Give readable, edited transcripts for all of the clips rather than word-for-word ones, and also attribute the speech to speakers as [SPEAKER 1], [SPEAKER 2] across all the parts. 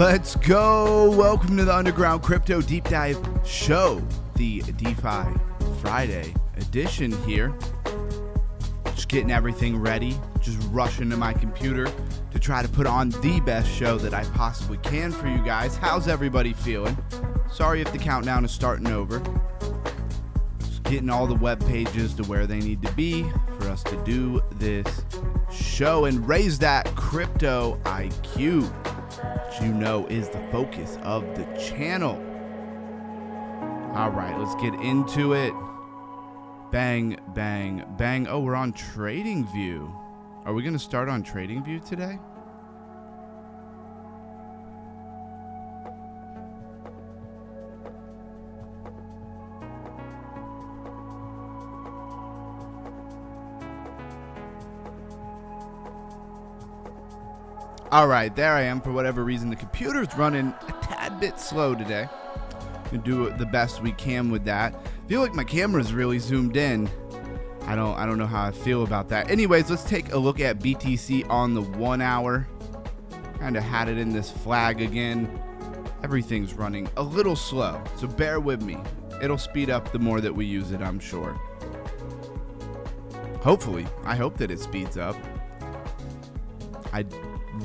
[SPEAKER 1] Let's go. Welcome to the Underground Crypto Deep Dive Show, the DeFi Friday edition here. Just getting everything ready, just rushing to my computer to try to put on the best show that I possibly can for you guys. How's everybody feeling? Sorry if the countdown is starting over. Just getting all the web pages to where they need to be for us to do this show and raise that crypto IQ, which you know is the focus of the channel. All right, let's get into it. Bang, bang, bang. Oh, we're on TradingView. Are we going to start on TradingView today? All right, there I am. For whatever reason, the computer's running a tad bit slow today. We do the best we can with that. I feel like my camera's really zoomed in. I don't know how I feel about that. Anyways, let's take a look at BTC on the 1 hour. Kind of had it in this flag again. Everything's running a little slow, so bear with me. It'll speed up the more that we use it, I'm sure. Hopefully, I hope that it speeds up. I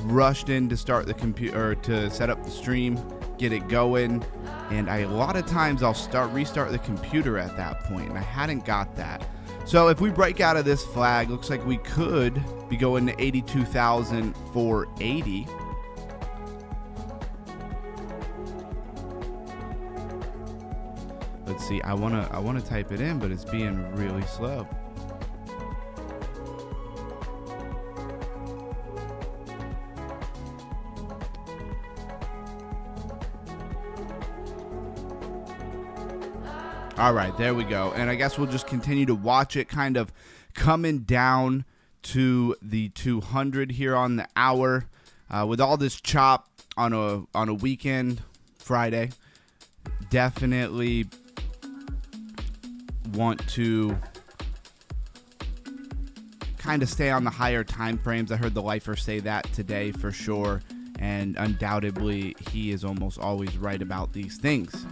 [SPEAKER 1] rushed in to start the computer, to set up the stream, get it going, and a lot of times I'll restart the computer at that point, and I hadn't got that. So if we break out of this flag, looks like we could be going to 82,480. Let's see. I wanna type it in, but it's being really slow. All right, there we go. And I guess we'll just continue to watch it kind of coming down to the 200 here on the hour. With all this chop on a weekend, Friday, definitely want to kind of stay on the higher time frames. I heard the lifer say that today for sure, and undoubtedly he is almost always right about these things.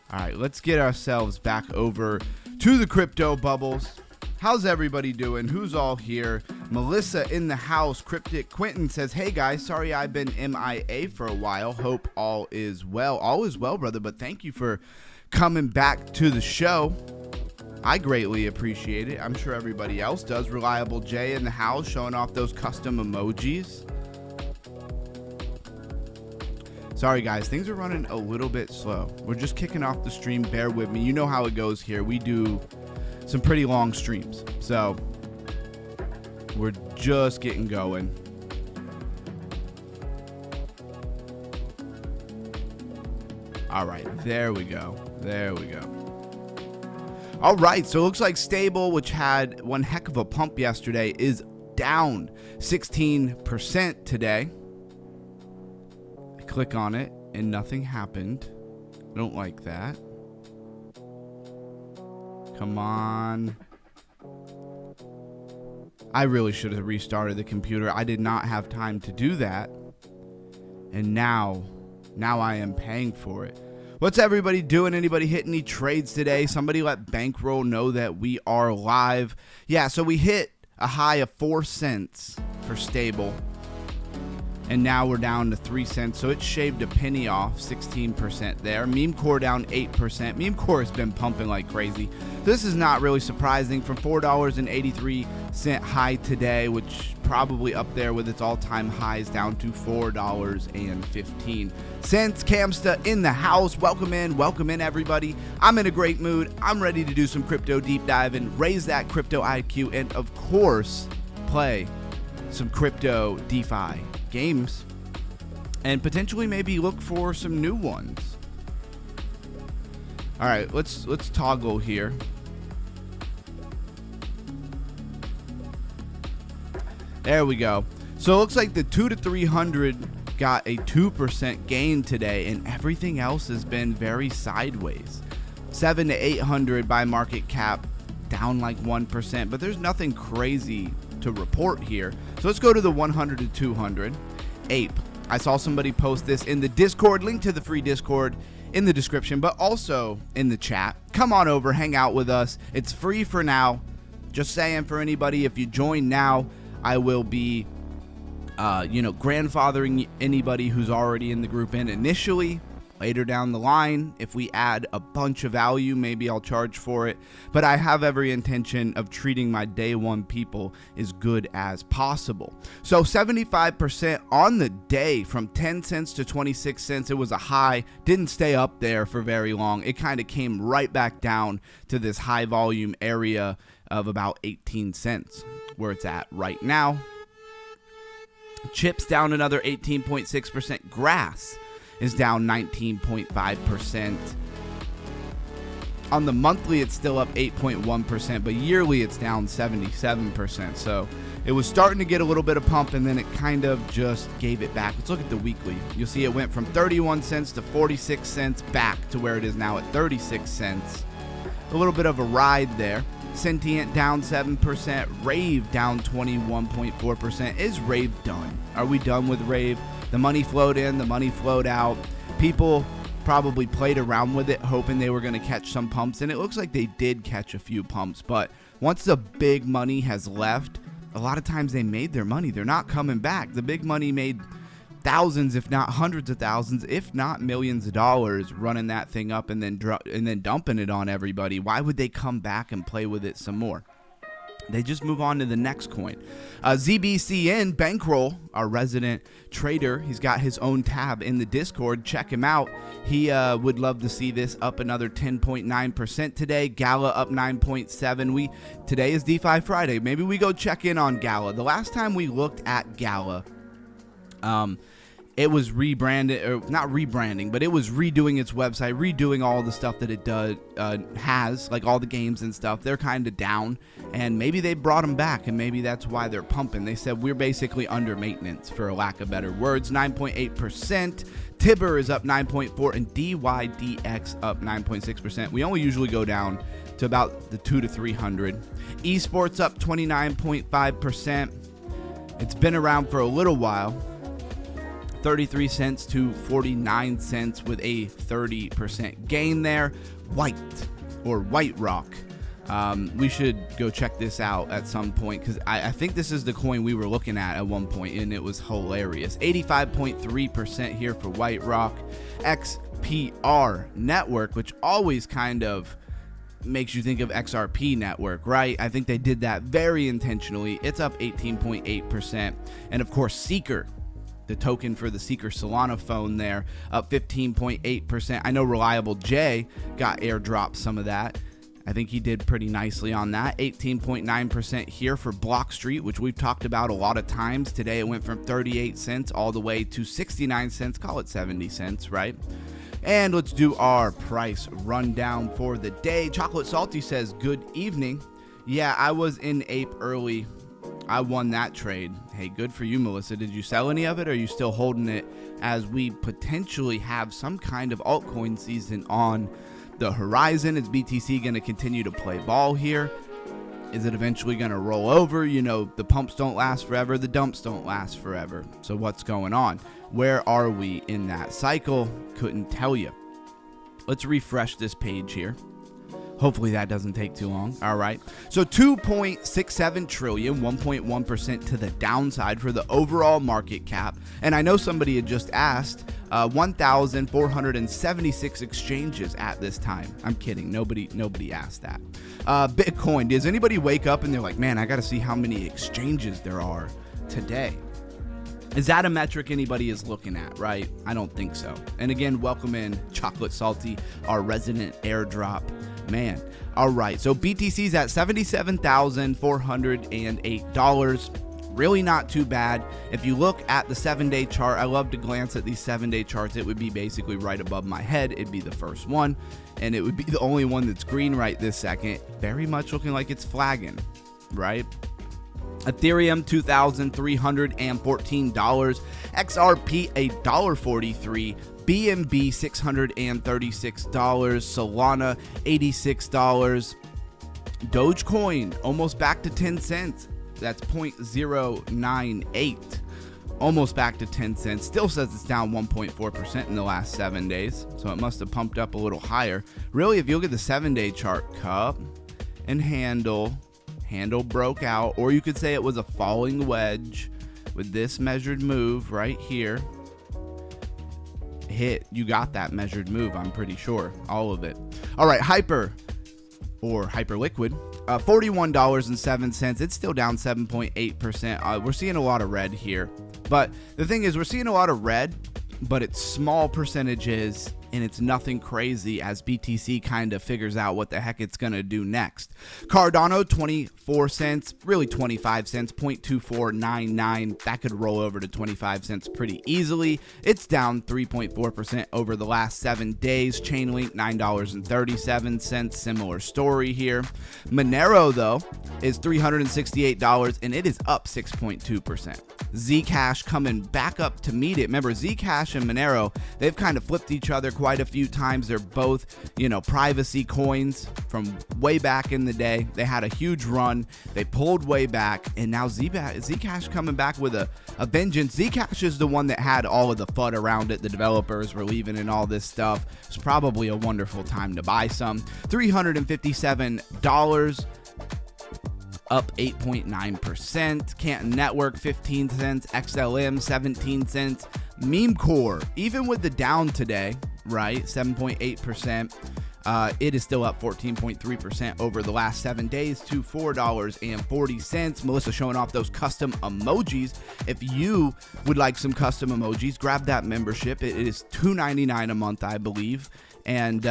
[SPEAKER 1] All right, let's get ourselves back over to the crypto bubbles. How's everybody doing? Who's all here? Melissa in the house. Cryptic Quentin says, hey guys, sorry I've been MIA for a while. Hope all is well. All is well, brother, but thank you for coming back to the show. I greatly appreciate it. I'm sure everybody else does. Reliable J in the house showing off those custom emojis. Sorry guys, things are running a little bit slow. We're just kicking off the stream. Bear with me. You know how it goes here. We do some pretty long streams, so we're just getting going. All right, there we go. There we go. All right, so it looks like Stable, which had one heck of a pump yesterday, is down 16% today. Click on it and nothing happened. I don't like that. Come on. I really should have restarted the computer. I did not have time to do that. And now I am paying for it. What's everybody doing? Anybody hit any trades today? Somebody let Bankroll know that we are live. Yeah, so we hit a high of 4 cents for Stable. And now we're down to 3 cents, so it shaved a penny off, 16% there. Meme Core down 8%. Meme Core has been pumping like crazy. This is not really surprising. From $4.83 high today, which probably up there with its all-time highs, down to $4.15. Camsta in the house. Welcome in everybody. I'm in a great mood. I'm ready to do some crypto deep dive and raise that crypto IQ, and of course, play some crypto DeFi games and potentially maybe look for some new ones. All right, let's toggle here. There we go. So it looks like the 2 to 300 got a 2% gain today, and everything else has been very sideways. 7 to 800 by market cap down like 1%, but there's nothing crazy to report here. So let's go to the 100 to 200. Ape I saw somebody post this in the Discord, link to the free Discord in the description, but also in the chat. Come on over, hang out with us. It's free for now. Just saying, for anybody, if you join now, I will be, grandfathering anybody who's already in the group in initially. Later down the line, if we add a bunch of value, maybe I'll charge for it. But I have every intention of treating my day one people as good as possible. So 75% on the day, from 10 cents to 26 cents. It was a high. Didn't stay up there for very long. It kind of came right back down to this high volume area of about 18 cents, where it's at right now. Chips down another 18.6%. Grass is down 19.5%. On the monthly, it's still up 8.1%, but yearly, it's down 77%. So it was starting to get a little bit of pump, and then it kind of just gave it back. Let's look at the weekly. You'll see it went from 31 cents to 46 cents back to where it is now at 36 cents. A little bit of a ride there. Sentient down 7%. Rave down 21.4%. Is Rave done? Are we done with Rave? The money flowed in, the money flowed out. People probably played around with it, hoping they were going to catch some pumps, and it looks like they did catch a few pumps. But once the big money has left, a lot of times they made their money. They're not coming back. The big money made thousands, if not hundreds of thousands, if not millions of dollars running that thing up and then dumping it on everybody. Why would they come back and play with it some more? They just move on to the next coin. ZBCN Bankroll, our resident trader, he's got his own tab in the Discord. Check him out. He would love to see this up another 10.9% today. Gala up 9.7. Today is DeFi Friday. Maybe we go check in on Gala. The last time we looked at Gala, it was rebranded, or not rebranding, but it was redoing its website, redoing all the stuff that it has, like all the games and stuff. They're kind of down, and maybe they brought them back, and maybe that's why they're pumping. They said we're basically under maintenance, for a lack of better words. 9.8%. Tibber is up 9.4%, and DYDX up 9.6%. We only usually go down to about the 200 to 300. Esports up 29.5%. It's been around for a little while. 33 cents to 49 cents with a 30% gain there. White Rock. We should go check this out at some point, because I think this is the coin we were looking at one point, and it was hilarious. 85.3% here for White Rock. XPR Network, which always kind of makes you think of XRP Network, right? I think they did that very intentionally. It's up 18.8%. And of course, Seeker, the token for the Seeker Solana phone there, up 15.8%. I know Reliable J got airdropped some of that. I think he did pretty nicely on that. 18.9% here for Block Street, which we've talked about a lot of times. Today it went from 38 cents all the way to 69 cents. Call it 70 cents, right? And let's do our price rundown for the day. Chocolate Salty says, good evening. Yeah, I was in Ape early. I won that trade. Hey, good for you, Melissa. Did you sell any of it, or are you still holding it as we potentially have some kind of altcoin season on the horizon? Is BTC going to continue to play ball here? Is it eventually going to roll over? You know, the pumps don't last forever. The dumps don't last forever. So what's going on? Where are we in that cycle? Couldn't tell you. Let's refresh this page here. Hopefully that doesn't take too long. All right. So 2.67 trillion, 1.1% to the downside for the overall market cap. And I know somebody had just asked, 1,476 exchanges at this time. I'm kidding. Nobody asked that. Bitcoin. Does anybody wake up and they're like, man, I got to see how many exchanges there are today? Is that a metric anybody is looking at, right? I don't think so. And again, welcome in Chocolate Salty, our resident airdrop man. All right, so BTC's at $77,408. Really not too bad. If you look at the 7-day chart, I love to glance at these 7-day charts. It would be basically right above my head. It'd be the first one, and it would be the only one that's green right this second. Very much looking like it's flagging, right? Ethereum $2,314, XRP $1.43, BNB $636, Solana $86, Dogecoin almost back to 10 cents. That's 0.098. almost back to 10 cents. Still says it's down 1.4% in the last 7 days, so it must have pumped up a little higher. Really, if you look at the 7-day chart, cup and handle broke out, or you could say it was a falling wedge with this measured move right here. You got that measured move, I'm pretty sure, all of it. All right, Hyper Liquid, $41.07. It's still down 7.8%. We're seeing a lot of red here, but the thing is, we're seeing a lot of red, but it's small percentages and it's nothing crazy as BTC kind of figures out what the heck it's going to do next. Cardano, 24 cents, really 25 cents, 0.2499. That could roll over to 25 cents pretty easily. It's down 3.4% over the last 7 days. Chainlink, $9.37. Similar story here. Monero, though, is $368 and it is up 6.2%. Zcash coming back up to meet it. Remember, Zcash and Monero, they've kind of flipped each other quite a few times. They're both, privacy coins from way back in the day. They had a huge run. They pulled way back, and now Zcash coming back with a vengeance. Zcash is the one that had all of the FUD around it. The developers were leaving and all this stuff. It's probably a wonderful time to buy some. $357. Up 8.9%. Canton Network, 15 cents. XLM, 17 cents. Memecore, even with the down today, right, 7.8%, it is still up 14.3% over the last 7 days to $4.40. Melissa showing off those custom emojis. If you would like some custom emojis, grab that membership. It is $2.99 a month, I believe. And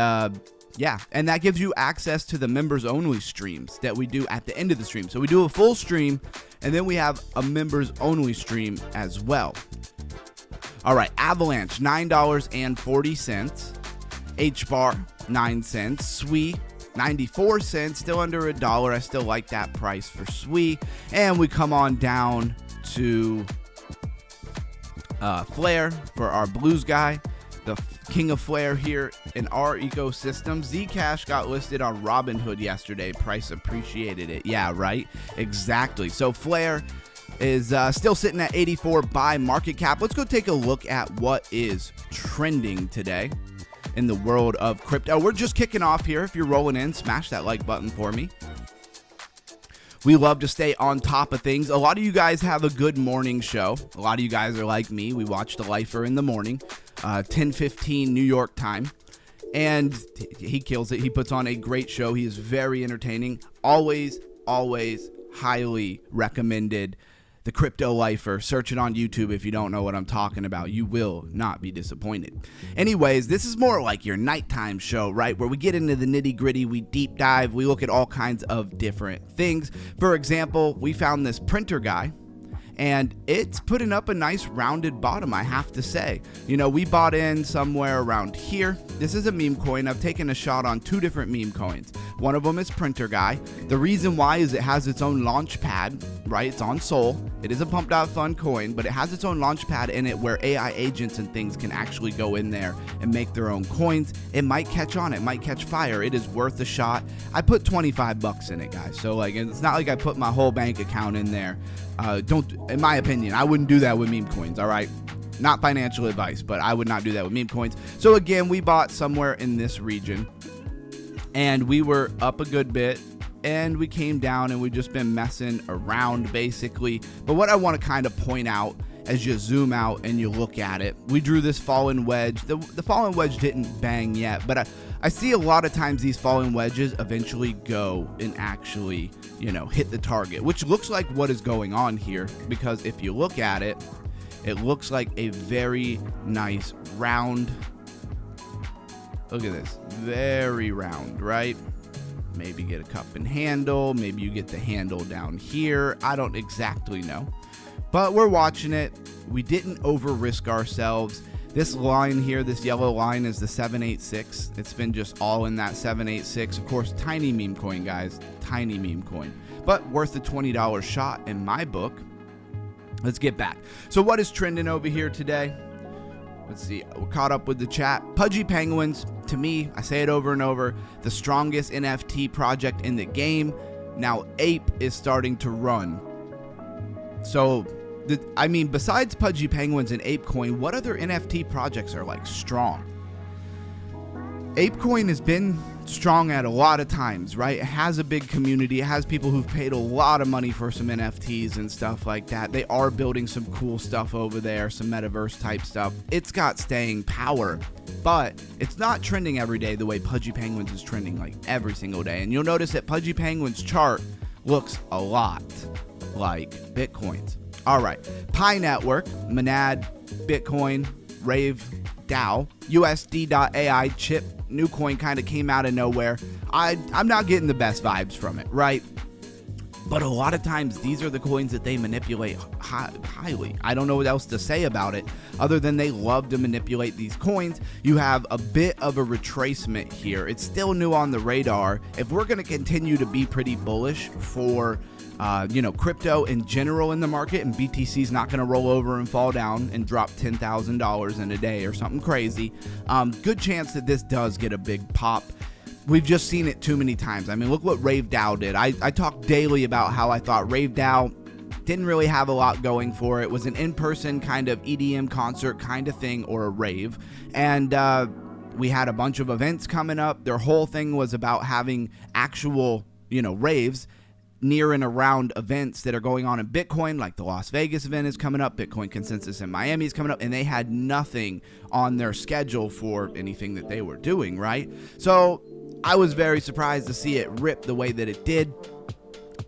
[SPEAKER 1] yeah, and that gives you access to the members only streams that we do at the end of the stream. So we do a full stream, and then we have a members only stream as well. All right, Avalanche, $9.40. HBAR, 9 cents. SWI, 94 cents, still under $1. I still like that price for SWI. And we come on down to Flare for our blues guy, the king of Flare here in our ecosystem. Zcash got listed on Robinhood yesterday. Price appreciated it. Yeah, right? Exactly. So Flare is still sitting at 84 by market cap. Let's go take a look at what is trending today in the world of crypto. We're just kicking off here. If you're rolling in, smash that like button for me. We love to stay on top of things. A lot of you guys have a good morning show. A lot of you guys are like me. We watch The Lifer in the morning, 10:15 New York time. And he kills it. He puts on a great show. He is very entertaining. Always highly recommended. The Crypto Lifer. Search it on YouTube if you don't know what I'm talking about. You will not be disappointed. Anyways, this is more like your nighttime show, right? Where we get into the nitty gritty, we deep dive, we look at all kinds of different things. For example, we found this printer guy, and it's putting up a nice rounded bottom, I have to say. We bought in somewhere around here. This is a meme coin. I've taken a shot on 2 different meme coins. One of them is Printer Guy. The reason why is it has its own launch pad, right? It's on Sol. It is a pumped.fun coin, but it has its own launch pad in it where AI agents and things can actually go in there and make their own coins. It might catch on. It might catch fire. It is worth a shot. I put 25 bucks in it, guys. So it's not like I put my whole bank account in there. In my opinion, I wouldn't do that with meme coins, all right? Not financial advice, but I would not do that with meme coins. So again, we bought somewhere in this region, and we were up a good bit, and we came down, and we've just been messing around basically. But what I want to kind of point out as you zoom out and you look at it, we drew this fallen wedge. The fallen wedge didn't bang yet, but I see a lot of times these fallen wedges eventually go and actually, hit the target, which looks like what is going on here, because if you look at it, it looks like a very nice round. Look at this, very round, right? Maybe get a cup and handle. Maybe you get the handle down here. I don't exactly know, but we're watching it. We didn't over risk ourselves. This line here, this yellow line, is the 786. It's been just all in that 786. Of course, tiny meme coin, guys, tiny meme coin, but worth the $20 shot in my book. Let's get back. So what is trending over here today? Let's see. We're caught up with the chat. Pudgy Penguins, to me, I say it over and over, the strongest NFT project in the game. Now Ape is starting to run. So I mean, besides Pudgy Penguins and ApeCoin, what other NFT projects are like strong? ApeCoin has been strong at a lot of times, right? It has a big community. It has people who've paid a lot of money for some NFTs and stuff like that. They are building some cool stuff over there, some metaverse type stuff. It's got staying power, but it's not trending every day the way Pudgy Penguins is trending like every single day. And you'll notice that Pudgy Penguins chart looks a lot like Bitcoin's. All right, Pi Network, Monad, Bitcoin, Rave, DAO, USD.ai, Chip, new coin kind of came out of nowhere. I'm not getting the best vibes from it, right? But a lot of times these are the coins that they manipulate highly. I don't know what else to say about it other than they love to manipulate these coins. You have a bit of a retracement here. It's still new on the radar. If we're going to continue to be pretty bullish for crypto in general in the market, and BTC is not going to roll over and fall down and drop $10,000 in a day or something crazy, good chance that this does get a big pop. We've just seen it too many times. I mean, look what Rave DAO did. I talk daily about how I thought Rave DAO didn't really have a lot going for it. It was an in-person kind of EDM concert kind of thing, or a rave, and we had a bunch of events coming up. Their whole thing was about having actual, raves near and around events that are going on in Bitcoin, like the Las Vegas event is coming up, Bitcoin Consensus in Miami is coming up, and they had nothing on their schedule for anything that they were doing, right? So I was very surprised to see it rip the way that it did.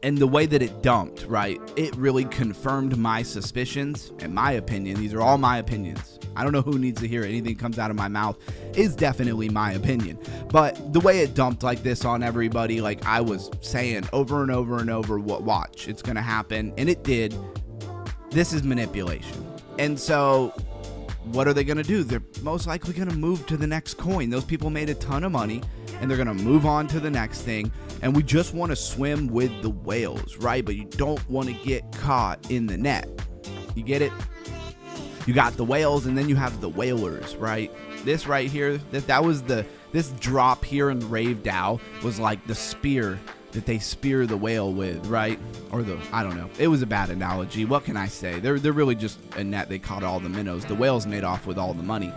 [SPEAKER 1] And the way that it dumped, right, it really confirmed my suspicions, in my opinion. These are all my opinions. I don't know who needs to hear it. Anything that comes out of my mouth is definitely my opinion. But the way it dumped like this on everybody, like I was saying over and over and over, watch, it's going to happen. And it did. This is manipulation. And so what are they going to do? They're most likely going to move to the next coin. Those people made a ton of money, and they're going to move on to the next thing. And we just want to swim with the whales, right? But you don't want to get caught in the net. You get it? You got the whales, and then you have the whalers, right? This right here, this drop here in Rave DAO was like the spear that they spear the whale with, right? Or I don't know. It was a bad analogy. What can I say? They're really just a net. They caught all the minnows. The whales made off with all the money.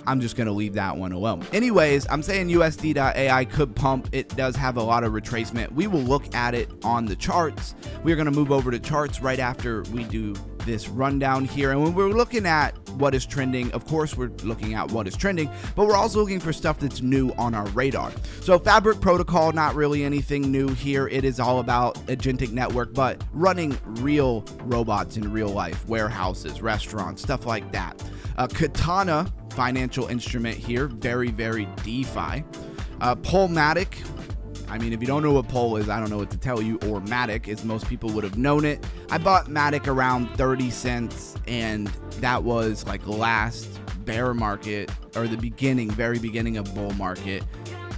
[SPEAKER 1] I'm just going to leave that one alone. Anyways, I'm saying USD.ai could pump. It does have a lot of retracement. We will look at it on the charts. We're going to move over to charts right after we do this rundown here. And when we're looking at what is trending, of course, we're looking at what is trending, but we're also looking for stuff that's new on our radar. So Fabric Protocol, not really anything new here. It is all about agentic network, but running real robots in real life, warehouses, restaurants, stuff like that. Katana, financial instrument here, very, very DeFi. Polmatic, I mean, if you don't know what Pol is, I don't know what to tell you, or Matic, as most people would have known it. I bought Matic around 30 cents, and that was like last bear market, or the beginning, very beginning of bull market.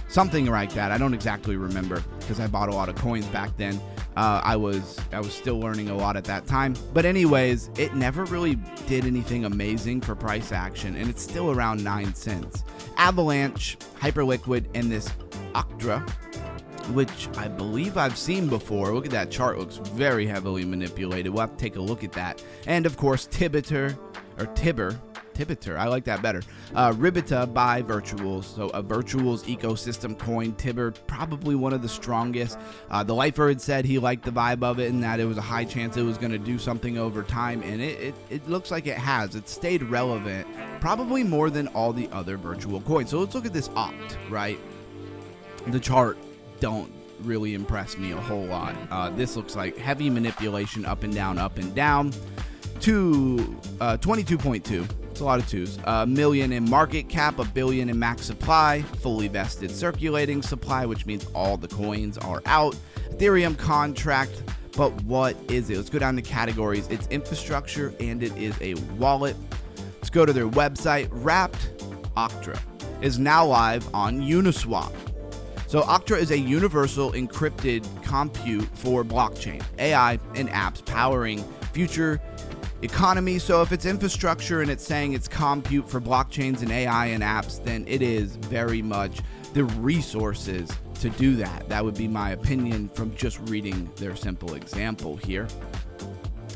[SPEAKER 1] Something like that. I don't exactly remember, because I bought a lot of coins back then. I was still learning a lot at that time. But anyways, it never really did anything amazing for price action, and it's still around 9 cents. Avalanche, Hyperliquid, and this Octra, which I believe I've seen before. Look at that chart. Looks very heavily manipulated. We'll have to take a look at that. And of course, Tibiter, I like that better. Ribita by Virtuals, so a Virtuals ecosystem coin. Tibber, probably one of the strongest. The lifer had said he liked the vibe of it and that it was a high chance it was going to do something over time, and it looks like it has. It stayed relevant, probably more than all the other virtual coins. So let's look at this Oct, right? The chart don't really impress me a whole lot. This looks like heavy manipulation, up and down, up and down. 22.2. It's a lot of twos. $1 million in market cap, $1 billion in max supply, fully vested circulating supply, which means all the coins are out. Ethereum contract, but what is it? Let's go down to categories. It's infrastructure and it is a wallet. Let's go to their website. Wrapped Octra is now live on Uniswap. So Octra is a universal encrypted compute for blockchain, AI, and apps powering future economy. So if it's infrastructure and it's saying it's compute for blockchains and AI and apps, then it is very much the resources to do that. That would be my opinion from just reading their simple example here.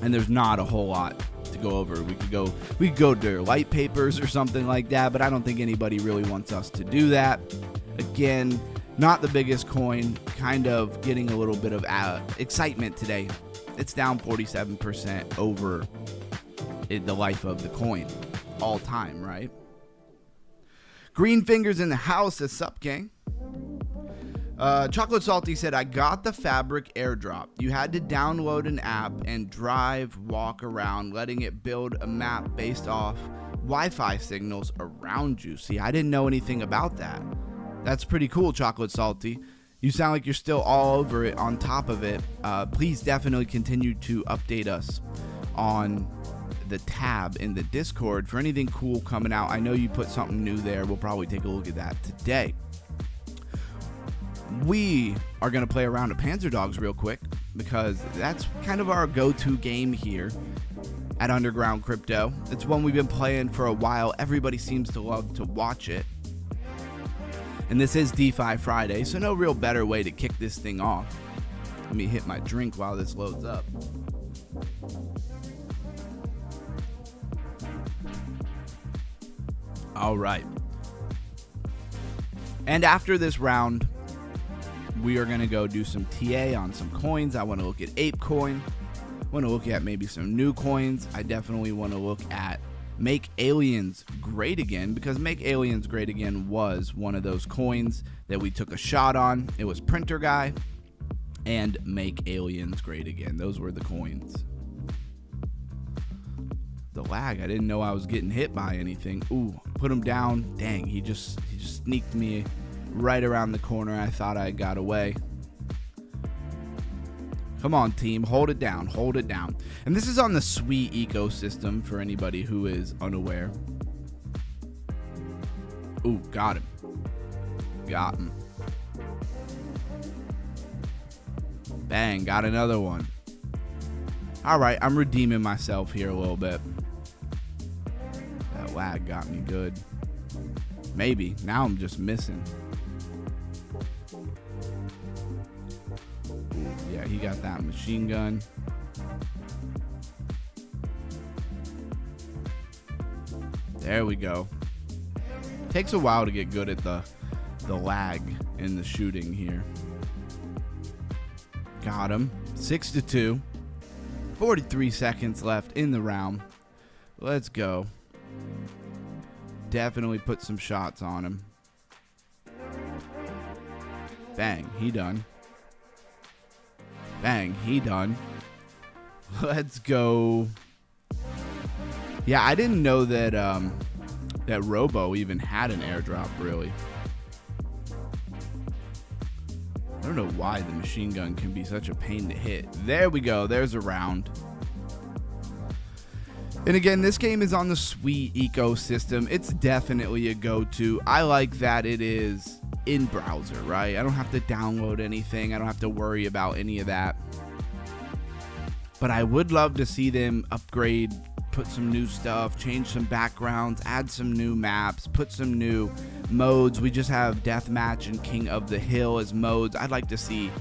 [SPEAKER 1] And there's not a whole lot to go over. We could go to light papers or something like that, but I don't think anybody really wants us to do that. Again, not the biggest coin, kind of getting a little bit of excitement today. It's down 47% over the life of the coin, all time, right? Green Fingers in the house. Is sup, gang? Chocolate Salty said, I got the Fabric airdrop. You had to download an app and drive, walk around, letting it build a map based off Wi-Fi signals around you. See, I didn't know anything about that. That's pretty cool, Chocolate Salty. You sound like you're still all over it, on top of it. Please definitely continue to update us on the tab in the Discord for anything cool coming out. I know you put something new there. We'll probably take a look at that today. We are going to play around at Panzer Dogs real quick because that's kind of our go-to game here at Underground Crypto. It's one we've been playing for a while. Everybody seems to love to watch it. And this is DeFi Friday, so no real better way to kick this thing off. Let me hit my drink while this loads up. All right. And after this round, we are going to go do some TA on some coins. I want to look at ApeCoin. I want to look at maybe some new coins. I definitely want to look at Make Aliens Great Again, because Make Aliens Great Again was one of those coins that we took a shot on. It was Printer Guy and Make Aliens Great Again. Those were the coins. The lag, I didn't know I was getting hit by anything. Ooh, put him down. Dang, he just sneaked me right around the corner. I thought I got away. Come on, team. Hold it down. Hold it down. And this is on the Sweet ecosystem for anybody who is unaware. Ooh, got him. Got him. Bang, got another one. All right, I'm redeeming myself here a little bit. That lag got me good. Maybe. Now I'm just missing. Ooh, yeah, he got that machine gun. There we go. Takes a while to get good at the lag in the shooting here. Got him. 6-2. 43 seconds left in the round. Let's go. Definitely put some shots on him. Bang, he done. Bang, he done. Let's go. Yeah, I didn't know that that Robo even had an airdrop, really. I don't know why the machine gun can be such a pain to hit. There we go. There's a round. And again, this game is on the Sweet ecosystem. It's definitely a go-to. I like that it is in browser, right? I don't have to download anything. I don't have to worry about any of that. But I would love to see them upgrade, put some new stuff, change some backgrounds, add some new maps, put some new modes. We just have Deathmatch and King of the Hill as modes. I'd like to see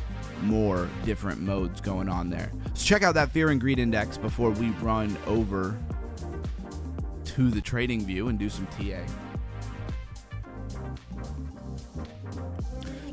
[SPEAKER 1] more different modes going on there. So check out that Fear and Greed Index before we run over to the trading view and do some TA.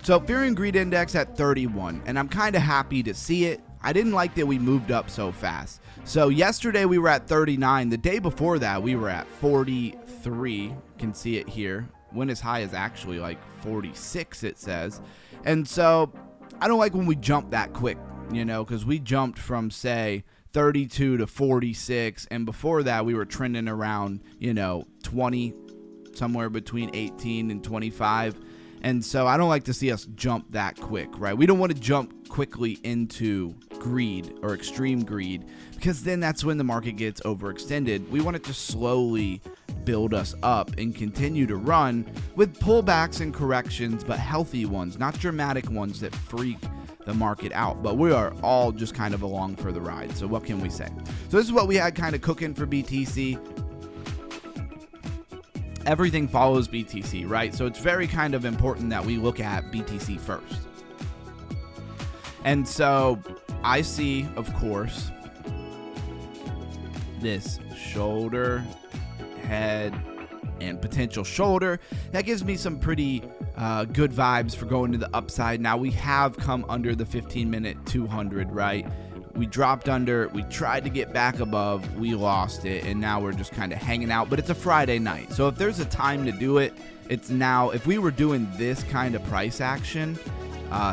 [SPEAKER 1] So Fear and Greed Index at 31, and I'm kind of happy to see it. I didn't like that we moved up so fast. So yesterday we were at 39. The day before that we were at 43. You can see it here. Went as high as actually like 46, it says. And so I don't like when we jump that quick, you know, because we jumped from, say, 32 to 46. And before that we were trending around, you know, 20, somewhere between 18 and 25. And so I don't like to see us jump that quick, right? We don't want to jump quickly into greed or extreme greed, because then that's when the market gets overextended. We want it to slowly build us up and continue to run with pullbacks and corrections, but healthy ones, not dramatic ones that freak the market out. But we are all just kind of along for the ride. So what can we say? So this is what we had kind of cooking for BTC. Everything follows BTC, right? So it's very kind of important that we look at BTC first. And so I see, of course, this shoulder, head, and potential shoulder. That gives me some pretty good vibes for going to the upside. Now we have come under the 15-minute 200, right? We dropped under, we tried to get back above, we lost it, and now we're just kind of hanging out. But it's a Friday night, so if there's a time to do it, it's now. If we were doing this kind of price action,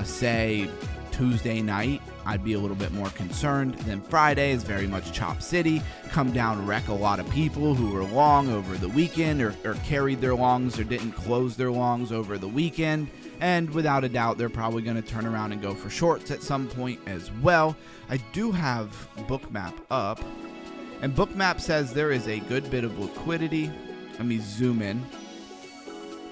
[SPEAKER 1] say Tuesday night, I'd be a little bit more concerned. Then Friday is very much Chop City. Come down, wreck a lot of people who were long over the weekend or carried their longs or didn't close their longs over the weekend. And without a doubt, they're probably going to turn around and go for shorts at some point as well. I do have Bookmap up, and Bookmap says there is a good bit of liquidity. Let me zoom in.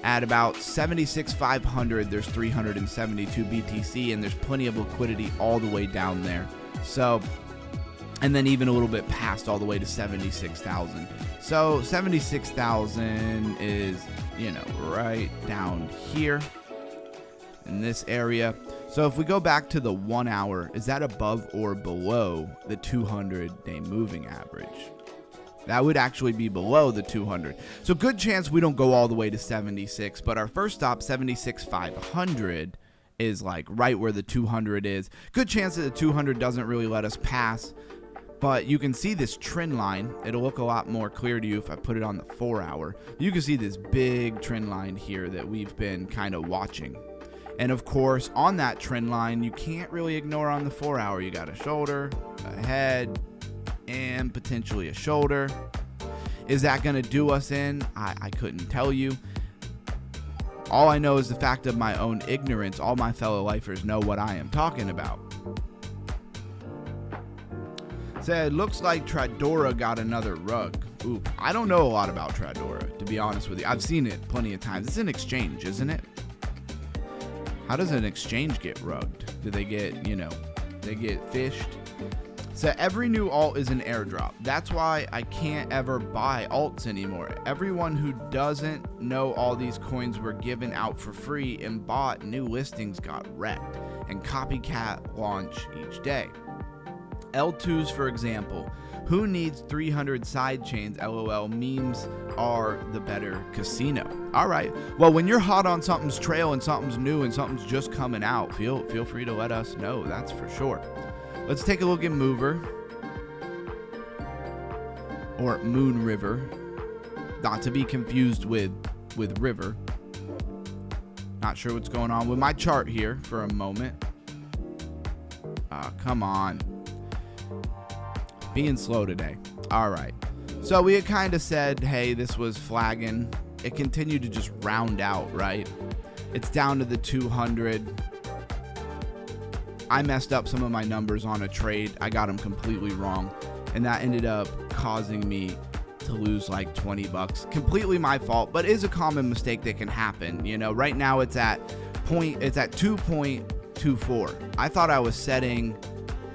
[SPEAKER 1] At about 76,500, there's 372 BTC, and there's plenty of liquidity all the way down there. So, and then even a little bit past all the way to 76,000. So 76,000 is, right down here in this area. So if we go back to the 1 hour, is that above or below the 200-day moving average? That would actually be below the 200. So good chance we don't go all the way to 76, but our first stop, 76,500, is like right where the 200 is. Good chance that the 200 doesn't really let us pass, but you can see this trend line. It'll look a lot more clear to you if I put it on the 4 hour. You can see this big trend line here that we've been kind of watching. And of course, on that trend line, you can't really ignore on the 4 hour. You got a shoulder, a head, and potentially a shoulder. Is that going to do us in? I couldn't tell you. All I know is the fact of my own ignorance. All my fellow lifers know what I am talking about. Said, looks like Tradora got another rug. Ooh, I don't know a lot about Tradora, to be honest with you. I've seen it plenty of times. It's an exchange, isn't it? How does an exchange get rugged? Do they get, they get fished? So every new alt is an airdrop. That's why I can't ever buy alts anymore. Everyone who doesn't know all these coins were given out for free and bought new listings got wrecked, and copycat launch each day. L2s, for example. Who needs 300 side chains? LOL. Memes are the better casino. All right. Well, when you're hot on something's trail and something's new and something's just coming out, feel free to let us know. That's for sure. Let's take a look at Mover, or Moon River, not to be confused with River. Not sure what's going on with my chart here for a moment. Come on. Being slow today. All right. So we had kind of said, hey, this was flagging. It continued to just round out, right? It's down to the 200. I messed up some of my numbers on a trade. I got them completely wrong, and that ended up causing me to lose like 20 bucks. Completely my fault, but it is a common mistake that can happen. Right now it's at 2.24.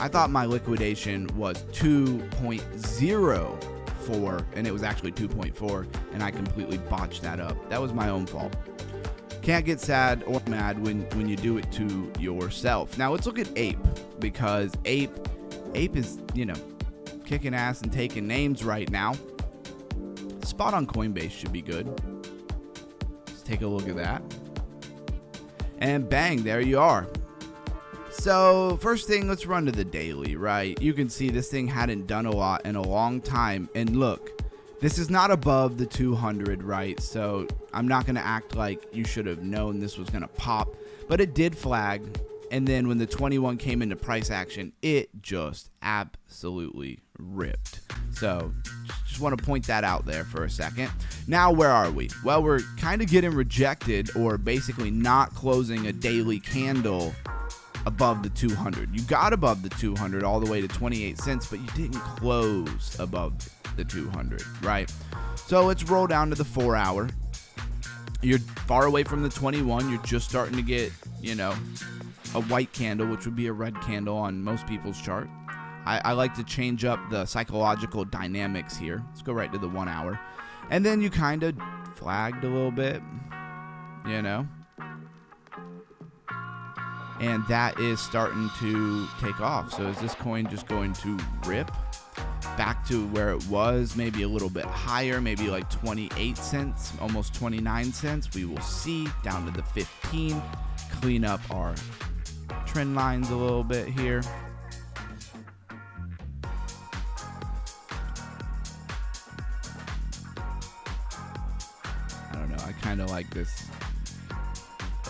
[SPEAKER 1] I thought my liquidation was 2.04, and it was actually 2.4, and I completely botched that up. That was my own fault. Can't get sad or mad when you do it to yourself. Now let's look at Ape, because Ape is, kicking ass and taking names right now. Spot on Coinbase should be good. Let's take a look at that. And bang, there you are. So first thing, let's run to the daily, right? You can see this thing hadn't done a lot in a long time. And look, this is not above the 200, right? So I'm not going to act like you should have known this was going to pop, but it did flag. And then when the 21 came into price action, it just absolutely ripped. So just want to point that out there for a second. Now, where are we? Well, we're kind of getting rejected, or basically not closing a daily candle above the 200. You got above the 200 all the way to 28 cents, but you didn't close above the 200, right? So let's roll down to the 4 hour. You're far away from the 21. You're just starting to get, a white candle, which would be a red candle on most people's chart. I like to change up the psychological dynamics here. Let's go right to the 1 hour. And then you kind of flagged a little bit, and that is starting to take off. So is this coin just going to rip? back to where it was, maybe a little bit higher, maybe like 28 cents, almost 29 cents. We will see. Down to the 15. Clean up our trend lines a little bit here. I don't know. I kind of like this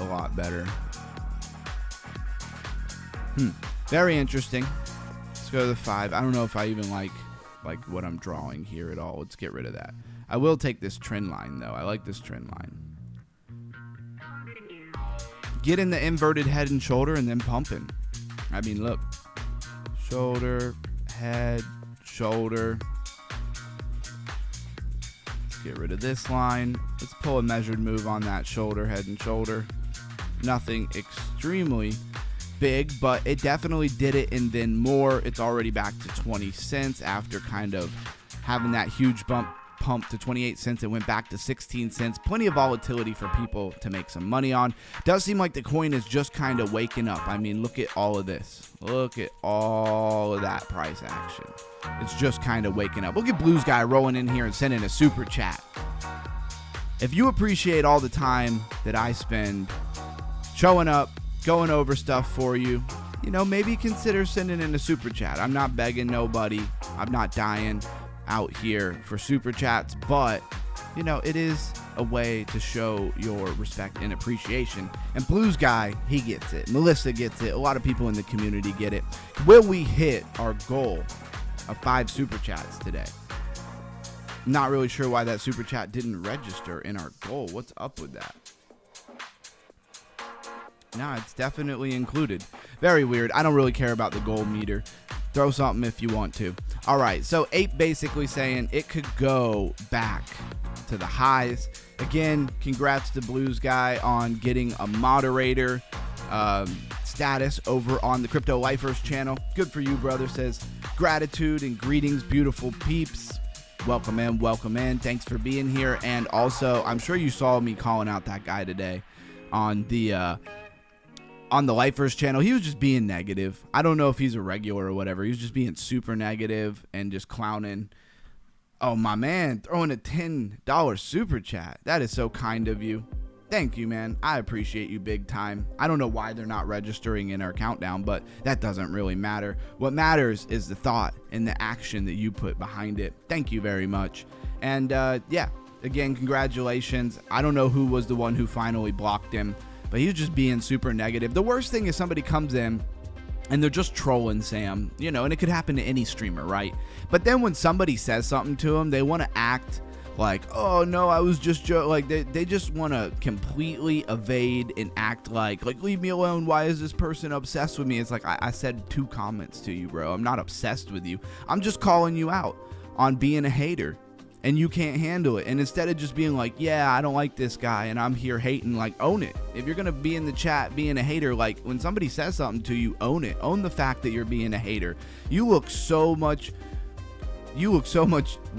[SPEAKER 1] a lot better. Very interesting. Let's go to the 5. I don't know if I even like what I'm drawing here at all. Let's get rid of that. I will take this trend line though. I like this trend line. Get in the inverted head and shoulder and then pumping. I mean, look. Shoulder, head, shoulder. Let's get rid of this line. Let's pull a measured move on that shoulder, head and shoulder. Nothing extremely big, but it definitely did it, and then more. It's already back to 20 cents after kind of having that huge pump to 28 cents. It went back to 16 cents. Plenty of volatility for people to make some money on. Does seem like the coin is just kind of waking up. I mean, look at all of this. Look at all of that price action. It's just kind of waking up. Look at Blues Guy rolling in here and sending a super chat. If you appreciate all the time that I spend showing up, going over stuff for you, you know, maybe consider sending in a super chat. I'm not begging nobody. I'm not dying out here for super chats, but you know, it is a way to show your respect and appreciation. And Blues Guy, he gets it. Melissa gets it. A lot of people in the community get it. Will we hit our goal of 5 super chats today? Not really sure why that super chat didn't register in our goal. What's up with that? No, it's definitely included. Very weird. I don't really care about the goal meter. Throw something if you want to. All right, so Ape basically saying it could go back to the highs. Again, congrats to Blues Guy on getting a moderator status over on the Crypto Lifers channel. Good for you, brother. Says gratitude and greetings, beautiful peeps. Welcome in, welcome in. Thanks for being here. And also, I'm sure you saw me calling out that guy today on the Lifers channel. He was just being negative. I don't know if he's a regular or whatever. He was just being super negative and just clowning. Oh, my man, throwing a $10 super chat. That is so kind of you. Thank you, man. I appreciate you big time. I don't know why they're not registering in our countdown, but that doesn't really matter. What matters is the thought and the action that you put behind it. Thank you very much. And yeah, again, congratulations. I don't know who was the one who finally blocked him, but he was just being super negative. The worst thing is somebody comes in and they're just trolling Sam, you know, and it could happen to any streamer, right? But then when somebody says something to them, they want to act like, oh no, I was just joking. Like they just want to completely evade and act like leave me alone. Why is this person obsessed with me? It's like, I said 2 comments to you, bro. I'm not obsessed with you. I'm just calling you out on being a hater. And you can't handle it. And instead of just being like, yeah, I don't like this guy and I'm here hating, like, own it. If you're going to be in the chat being a hater, like when somebody says something to you, own it. Own the fact that you're being a hater. You look so much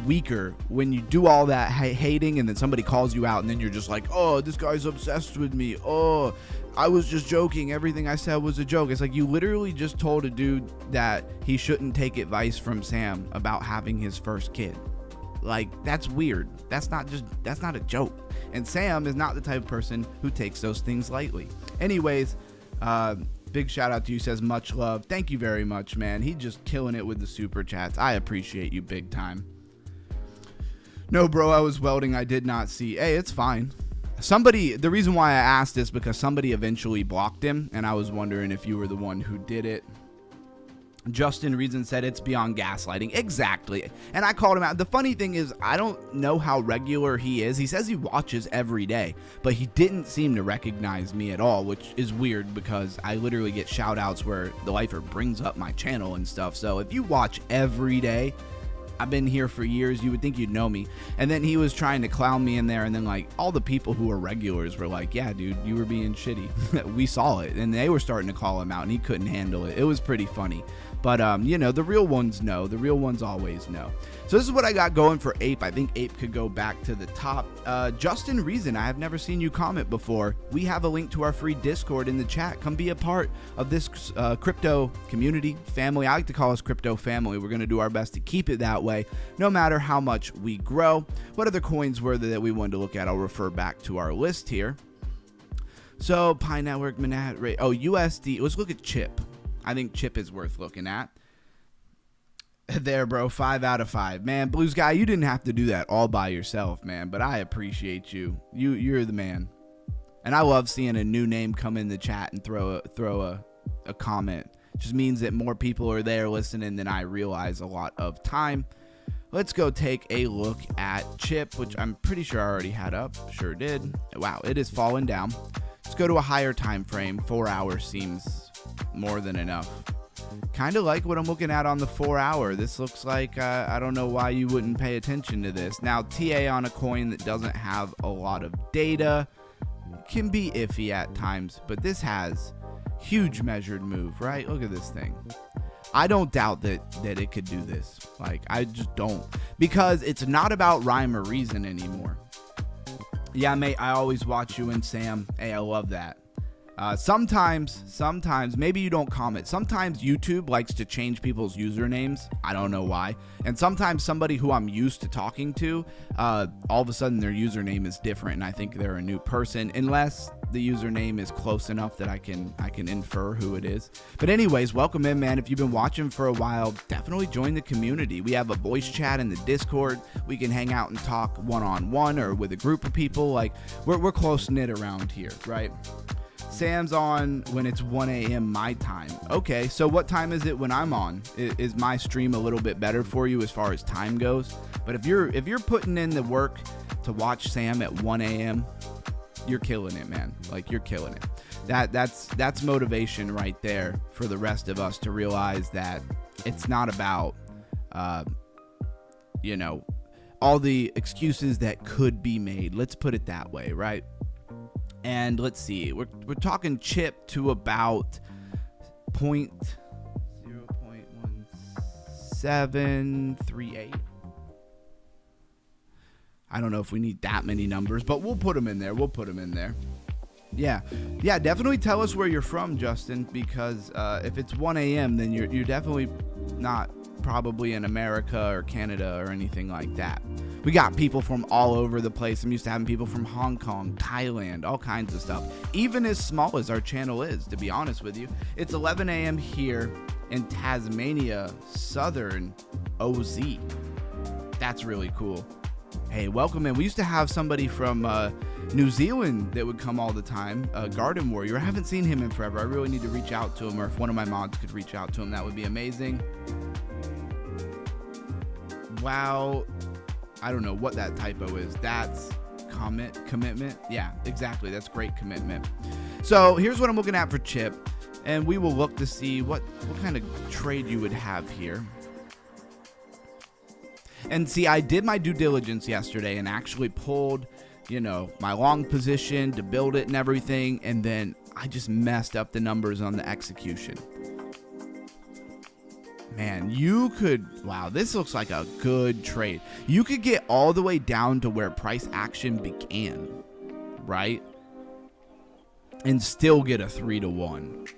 [SPEAKER 1] weaker when you do all that hating and then somebody calls you out and then you're just like, oh, this guy's obsessed with me. Oh, I was just joking. Everything I said was a joke. It's like you literally just told a dude that he shouldn't take advice from Sam about having his first kid. Like, that's weird. That's not a joke. And Sam is not the type of person who takes those things lightly. Anyways, big shout out to you, says much love. Thank you very much, man. He just killing it with the super chats. I appreciate you big time. No, bro, I was welding. I did not see. Hey, it's fine. The reason why I asked is because somebody eventually blocked him, and I was wondering if you were the one who did it. Justin Reason said it's beyond gaslighting. Exactly. And I called him out. The funny thing is, I don't know how regular he is. He says he watches every day, but he didn't seem to recognize me at all, which is weird because I literally get shout outs where the Lifer brings up my channel and stuff. So if you watch every day, I've been here for years, you would think you'd know me. And then he was trying to clown me in there, and then like all the people who are regulars were like, yeah, dude, you were being shitty. We saw it. And they were starting to call him out and he couldn't handle it. It was pretty funny. But, you know, the real ones know. The real ones always know. So this is what I got going for Ape. I think Ape could go back to the top. Justin Reason, I have never seen you comment before. We have a link to our free Discord in the chat. Come be a part of this crypto community family. I like to call us crypto family. We're going to do our best to keep it that way, no matter how much we grow. What other coins were there that we wanted to look at? I'll refer back to our list here. So Pi Network, Manat, USD. Let's look at Chip. I think Chip is worth looking at. There, bro, 5 out of 5. Man, Blues Guy, you didn't have to do that all by yourself, man, but I appreciate you. You're the man. And I love seeing a new name come in the chat and throw a comment. It just means that more people are there listening than I realize a lot of time. Let's go take a look at Chip, which I'm pretty sure I already had up. Sure did. Wow, it is falling down. Let's go to a higher time frame. 4 hours seems more than enough. Kind of like what I'm looking at on the 4 hour. This looks like, I don't know why you wouldn't pay attention to this. Now, TA on a coin that doesn't have a lot of data can be iffy at times, but this has huge measured move, right? Look at this thing. I don't doubt that it could do this. Like, I just don't. Because it's not about rhyme or reason anymore. Yeah, mate, I always watch you and Sam. Hey, I love that. Sometimes, maybe you don't comment. Sometimes YouTube likes to change people's usernames. I don't know why. And sometimes somebody who I'm used to talking to, all of a sudden their username is different and I think they're a new person, unless the username is close enough that I can infer who it is. But anyways, welcome in, man. If you've been watching for a while, definitely join the community. We have a voice chat in the Discord. We can hang out and talk one-on-one or with a group of people. Like, we're close-knit around here, right? Sam's on when it's 1 a.m. my time. Okay, so what time is it when I'm on? Is my stream a little bit better for you as far as time goes? But if you're putting in the work to watch Sam at 1 a.m., you're killing it, man. Like, you're killing it. That's motivation right there for the rest of us to realize that it's not about, you know, all the excuses that could be made. Let's put it that way, right? And let's see, we're talking Chip to about 0.1738. I don't know if we need that many numbers, but we'll put them in there. Yeah, definitely tell us where you're from, Justin, because if it's 1 a.m., then you're definitely not probably in America or Canada or anything like that. We got people from all over the place. I'm used to having people from Hong Kong, Thailand, all kinds of stuff. Even as small as our channel is, to be honest with you. It's 11 a.m. here in Tasmania, Southern OZ. That's really cool. Hey, welcome in. We used to have somebody from New Zealand that would come all the time, Garden Warrior. I haven't seen him in forever. I really need to reach out to him, or if one of my mods could reach out to him, that would be amazing. Wow. I don't know what that typo is. That's commitment. Yeah, exactly. That's great commitment. So here's what I'm looking at for Chip, and we will look to see what kind of trade you would have here. And see, I did my due diligence yesterday and actually pulled, you know, my long position to build it and everything, and then I just messed up the numbers on the execution. Man, you could, wow, this looks like a good trade. You could get all the way down to where price action began, right? And still get a 3-to-1.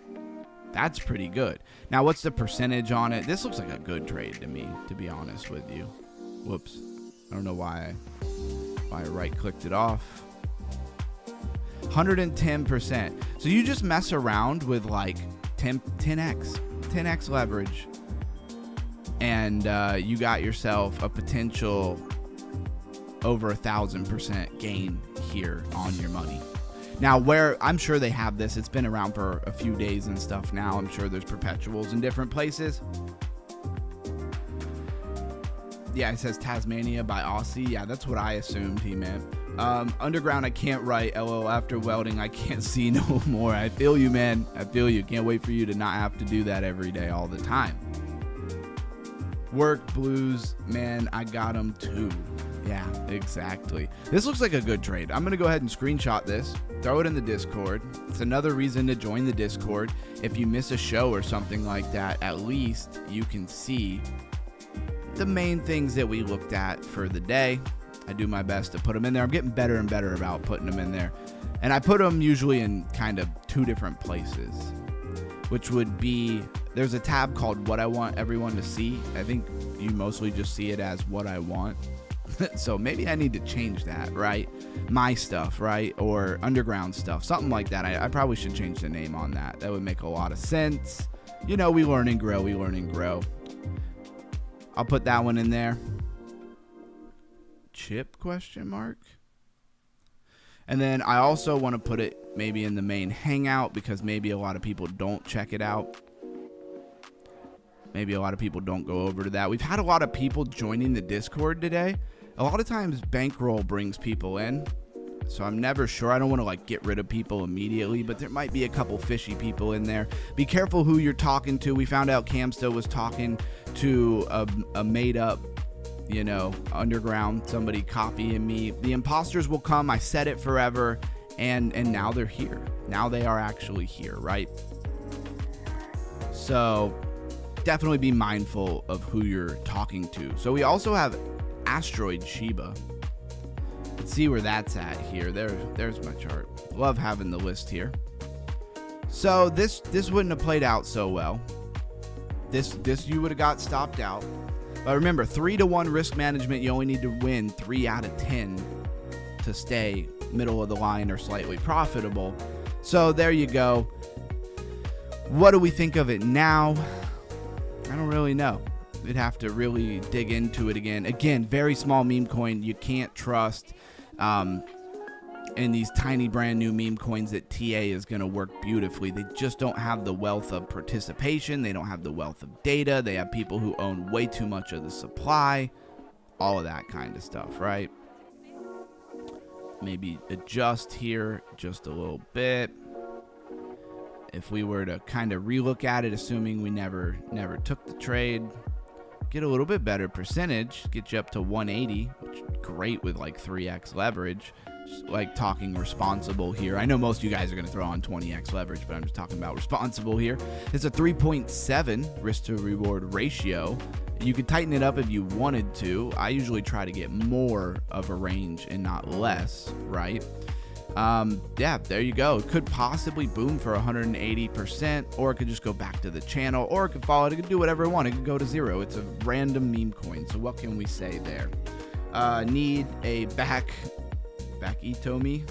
[SPEAKER 1] That's pretty good. Now, what's the percentage on it? This looks like a good trade to me, to be honest with you. Whoops. I don't know why I right-clicked it off. 110%. So you just mess around with like 10x leverage. And you got yourself a potential over 1,000% gain here on your money. Now, where I'm sure they have this, it's been around for a few days and stuff now. I'm sure there's perpetuals in different places. Yeah, it says Tasmania by Aussie. Yeah, that's what I assumed he meant. Underground, I can't write. LOL, after welding, I can't see no more. I feel you, man. I feel you. Can't wait for you to not have to do that every day all the time. Work blues, man, I got them too. Yeah, exactly. This looks like a good trade. I'm going to go ahead and screenshot this, throw it in the Discord. It's another reason to join the Discord. If you miss a show or something like that, at least you can see the main things that we looked at for the day. I do my best to put them in there. I'm getting better and better about putting them in there. And I put them usually in kind of two different places, which would be, there's a tab called What I Want Everyone to See. I think you mostly just see it as What I Want. So maybe I need to change that, right? My stuff, right? Or underground stuff, something like that. I probably should change the name on that. That would make a lot of sense. You know, we learn and grow, we learn and grow. I'll put that one in there. Chip question mark. And then I also want to put it maybe in the main hangout because maybe a lot of people don't check it out. Maybe a lot of people don't go over to that. We've had a lot of people joining the Discord today. A lot of times Bankroll brings people in, so I'm never sure. I don't want to like get rid of people immediately, but there might be a couple fishy people in there. Be careful who you're talking to. We found out Camsto was talking to a made up, you know, underground, somebody copying me. The imposters will come. I said it forever, and now they're here. Now they are actually here, right? So definitely be mindful of who you're talking to. So we also have Asteroid Shiba. Let's see where that's at here. There's my chart. Love having the list here. So this wouldn't have played out so well. This you would have got stopped out. But remember, 3-to-1 risk management, you only need to win 3 out of 10 to stay middle of the line or slightly profitable. So there you go. What do we think of it now? I don't really know. We'd have to really dig into it again. Again, very small meme coin. You can't trust in these tiny brand new meme coins that TA is going to work beautifully. They just don't have the wealth of participation. They don't have the wealth of data. They have people who own way too much of the supply. All of that kind of stuff, right? Maybe adjust here just a little bit. If we were to kind of relook at it, assuming we never took the trade, get a little bit better percentage, get you up to 180, which is great with like 3x leverage. Just like talking responsible here. I know most of you guys are going to throw on 20x leverage, but I'm just talking about responsible here. It's a 3.7 risk to reward ratio. You could tighten it up if you wanted to. I usually try to get more of a range and not less, right? Yeah, there you go. It could possibly boom for 180%, or it could just go back to the channel, or it could fall. It could do whatever it wants. It could go to 0. It's a random meme coin. So what can we say there? Need a back Itomi.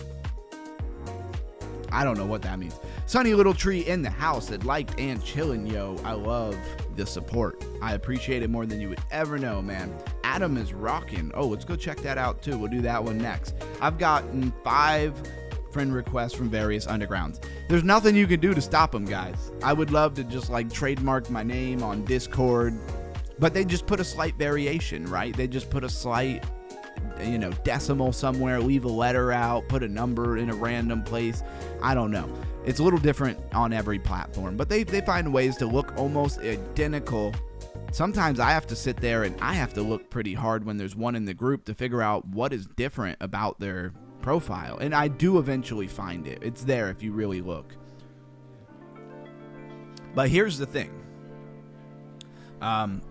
[SPEAKER 1] I don't know what that means. Sunny Little Tree in the house that liked and chilling, yo. I love the support. I appreciate it more than you would ever know, man. Adam is rocking. Oh, let's go check that out too. We'll do that one next. I've gotten 5 friend requests from various undergrounds. There's nothing you can do to stop them, guys. I would love to just like trademark my name on Discord, but they just put a slight variation, right? They just put a slight, you know, decimal somewhere, leave a letter out, put a number in a random place. I don't know. It's a little different on every platform, but they find ways to look almost identical. Sometimes I have to sit there and I have to look pretty hard when there's one in the group to figure out what is different about their profile. And I do eventually find it. It's there if you really look. But here's the thing.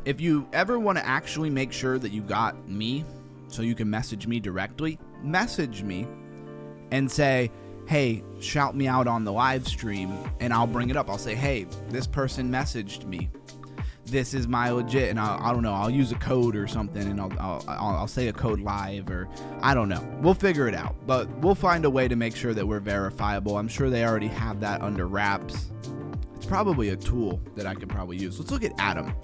[SPEAKER 1] If you ever want to actually make sure that you got me, so you can message me directly, message me and say, hey, shout me out on the live stream, and I'll bring it up. I'll say, hey, this person messaged me. This is my legit, and I don't know, I'll use a code or something, and I'll say a code live, or I don't know. We'll figure it out, but we'll find a way to make sure that we're verifiable. I'm sure they already have that under wraps. It's probably a tool that I could probably use. Let's look at Adam.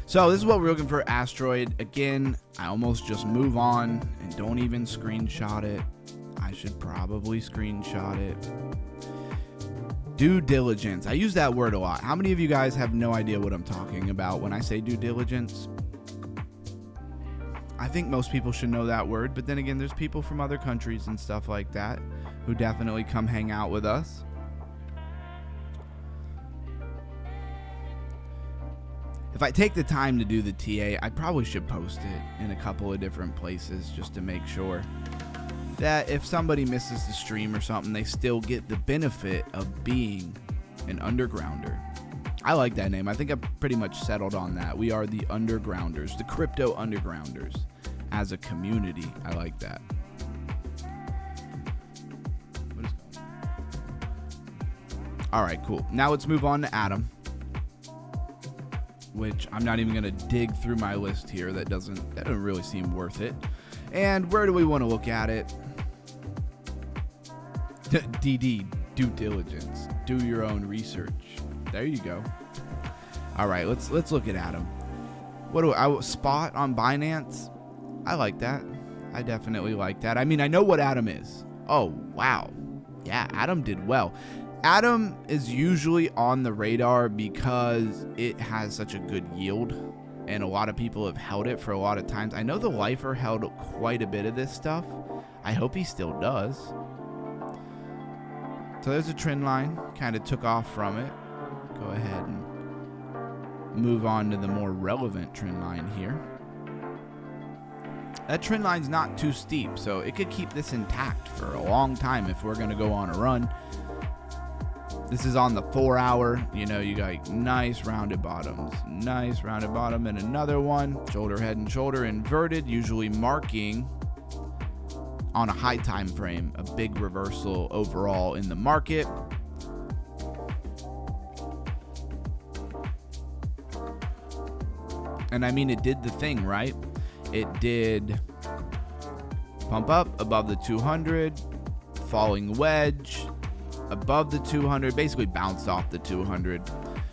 [SPEAKER 1] So this is what we're looking for, Asteroid. Again, I almost just move on and don't even screenshot it. I should probably screenshot it. Due diligence. I use that word a lot. How many of you guys have no idea what I'm talking about when I say due diligence? I think most people should know that word, but then again, there's people from other countries and stuff like that who definitely come hang out with us. If I take the time to do the TA, I probably should post it in a couple of different places just to make sure that if somebody misses the stream or something, they still get the benefit of being an undergrounder. I like that name. I think I've pretty much settled on that. We are the undergrounders, the crypto undergrounders. As a community, I like that. What is going on? All right, cool. Now let's move on to Adam, which I'm not even going to dig through my list here. That doesn't really seem worth it. And where do we want to look at it? DD, due diligence. Do your own research. There you go. All right, let's look at Adam. What do I spot on Binance? I like that. I definitely like that. I mean, I know what Adam is. Oh, wow. Yeah, Adam did well. Adam is usually on the radar because it has such a good yield, and a lot of people have held it for a lot of times. I know the Lifer held quite a bit of this stuff. I hope he still does. So there's a trend line, kind of took off from it. Go ahead and move on to the more relevant trend line here. That trend line's not too steep, so it could keep this intact for a long time if we're going to go on a run. This is on the 4 hour. You know, you got nice rounded bottoms. Nice rounded bottom and another one. Shoulder, head, and shoulder inverted, usually marking on a high time frame a big reversal overall in the market. And I mean, it did the thing, right? It did pump up above the 200, falling wedge above the 200, basically bounced off the 200,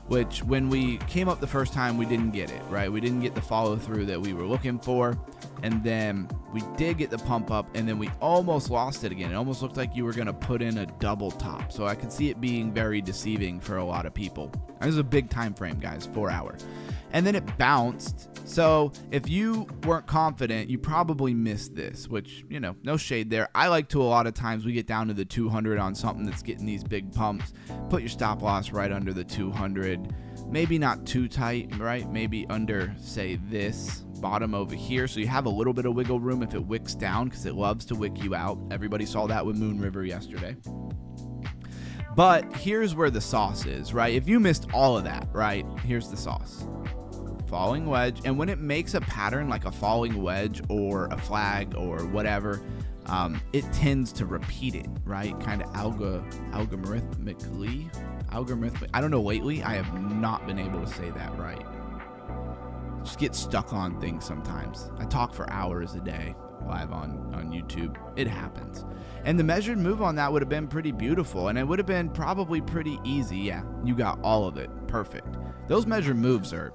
[SPEAKER 1] which when we came up the first time, we didn't get it, right? We didn't get the follow through that we were looking for. And then we did get the pump up, and then we almost lost it again. It almost looked like you were going to put in a double top. So I could see it being very deceiving for a lot of people. This is a big time frame, guys, 4 hour. And then it bounced. So if you weren't confident, you probably missed this, which, you know, no shade there. I like to, a lot of times we get down to the 200 on something that's getting these big pumps. Put your stop loss right under the 200. Maybe not too tight, right? Maybe under, say, this bottom over here, so you have a little bit of wiggle room if it wicks down, because it loves to wick you out. Everybody saw that with Moon River yesterday. But here's where the sauce is, right? If you missed all of that, right, here's the sauce. Falling wedge, and when it makes a pattern like a falling wedge or a flag or whatever, it tends to repeat it, right? Kind of algorithmically. I don't know, lately I have not been able to say that right. Just get stuck on things sometimes. I talk for hours a day live on YouTube. It happens. And the measured move on that would have been pretty beautiful, and it would have been probably pretty easy. Yeah, you got all of it. Perfect. Those measured moves are,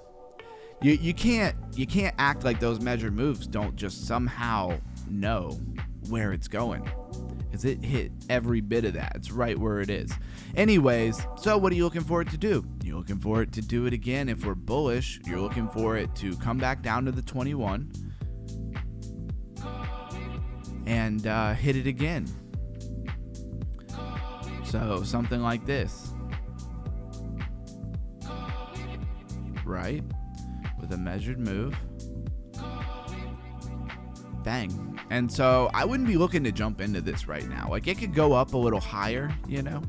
[SPEAKER 1] you can't act like those measured moves don't just somehow know where it's going, because it hit every bit of that. It's right where it is. Anyways, so what are you looking for it to do? You're looking for it to do it again. If we're bullish, you're looking for it to come back down to the 21 and hit it again. So something like this, right? With a measured move. Bang. And so I wouldn't be looking to jump into this right now. Like, it could go up a little higher, you know,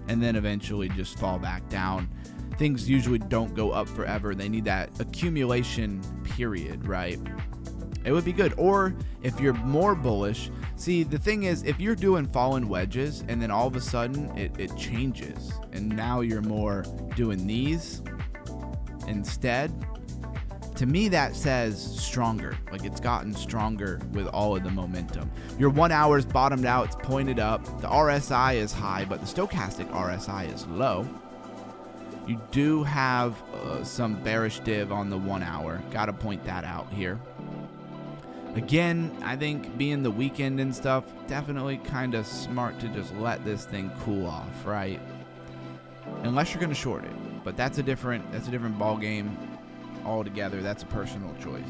[SPEAKER 1] and then eventually just fall back down. Things usually don't go up forever. They need that accumulation period, right? It would be good. Or if you're more bullish, see, the thing is, if you're doing fallen wedges and then all of a sudden it changes and now you're more doing these instead, to me that says stronger. Like, it's gotten stronger with all of the momentum. Your 1 hour's bottomed out, it's pointed up. The RSI is high, but the stochastic RSI is low. You do have some bearish div on the 1 hour. Got to point that out here. Again, I think being the weekend and stuff, definitely kind of smart to just let this thing cool off, right? Unless you're going to short it, but that's a different ball game altogether. That's a personal choice.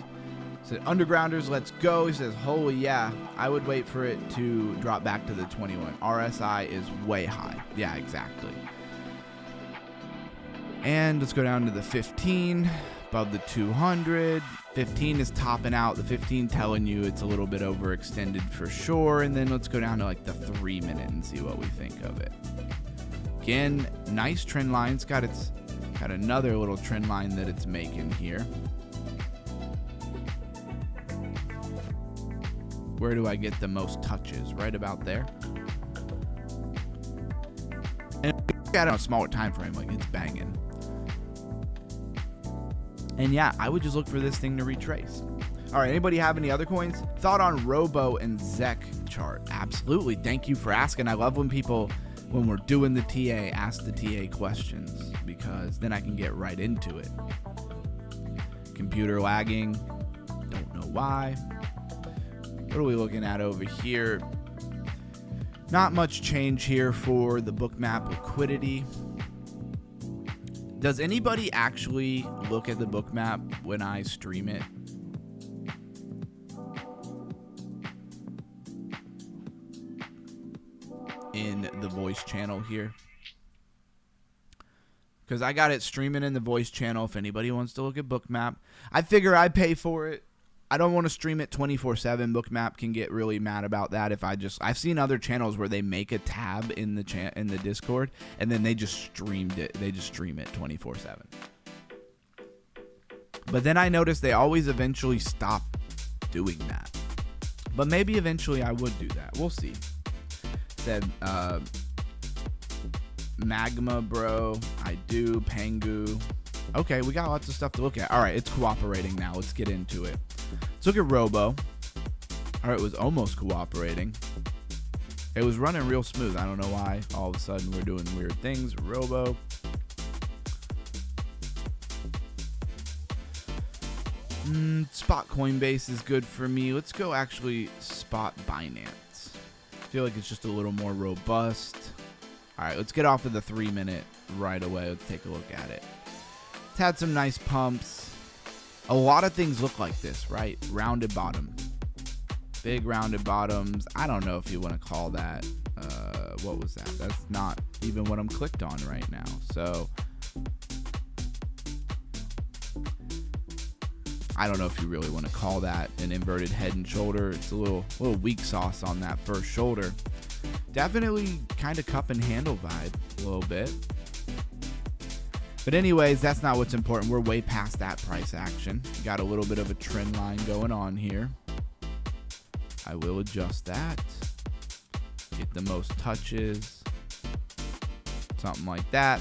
[SPEAKER 1] So Undergrounders, let's go. He says, holy yeah, I would wait for it to drop back to the 21. RSI is way high. Yeah, exactly. And let's go down to the 15. above the 200. 15 is topping out. The 15 telling you it's a little bit overextended for sure. And then let's go down to like the 3 minute and see what we think of it. Again, nice trend line. It's got another little trend line that it's making here. Where do I get the most touches? Right about there. And look at it on a smaller time frame, like it's banging. And yeah, I would just look for this thing to retrace. All right, anybody have any other coins? Thought on Robo and ZEC chart? Absolutely. Thank you for asking. I love when people, when we're doing the TA, ask the TA questions, because then I can get right into it. Computer lagging. Don't know why. What are we looking at over here? Not much change here for the bookmap liquidity. Does anybody actually look at the bookmap when I stream it? In the voice channel here? Because I got it streaming in the voice channel if anybody wants to look at bookmap. I figure I pay for it. I don't want to stream it 24/7. Bookmap can get really mad about that if I've seen other channels where they make a tab in the Discord and then they just streamed it. They just stream it 24/7. But then I noticed they always eventually stop doing that. But maybe eventually I would do that. We'll see. Said Magma Bro, I do, Pangu. Okay, we got lots of stuff to look at. All right, it's cooperating now. Let's get into it. Let's look at Robo. All right, it was almost cooperating. It was running real smooth. I don't know why all of a sudden we're doing weird things. Robo. Spot Coinbase is good for me. Let's go actually spot Binance. I feel like it's just a little more robust. All right, let's get off of the 3 minute right away. Let's take a look at it. It's had some nice pumps. A lot of things look like this, right? Rounded bottom. Big rounded bottoms. I don't know if you want to call that. What was that? That's not even what I'm clicked on right now. So I don't know if you really want to call that an inverted head and shoulder. It's a little weak sauce on that first shoulder. Definitely kind of cup and handle vibe a little bit. But anyways, that's not what's important. We're way past that price action. Got a little bit of a trend line going on here. I will adjust that. Get the most touches. Something like that.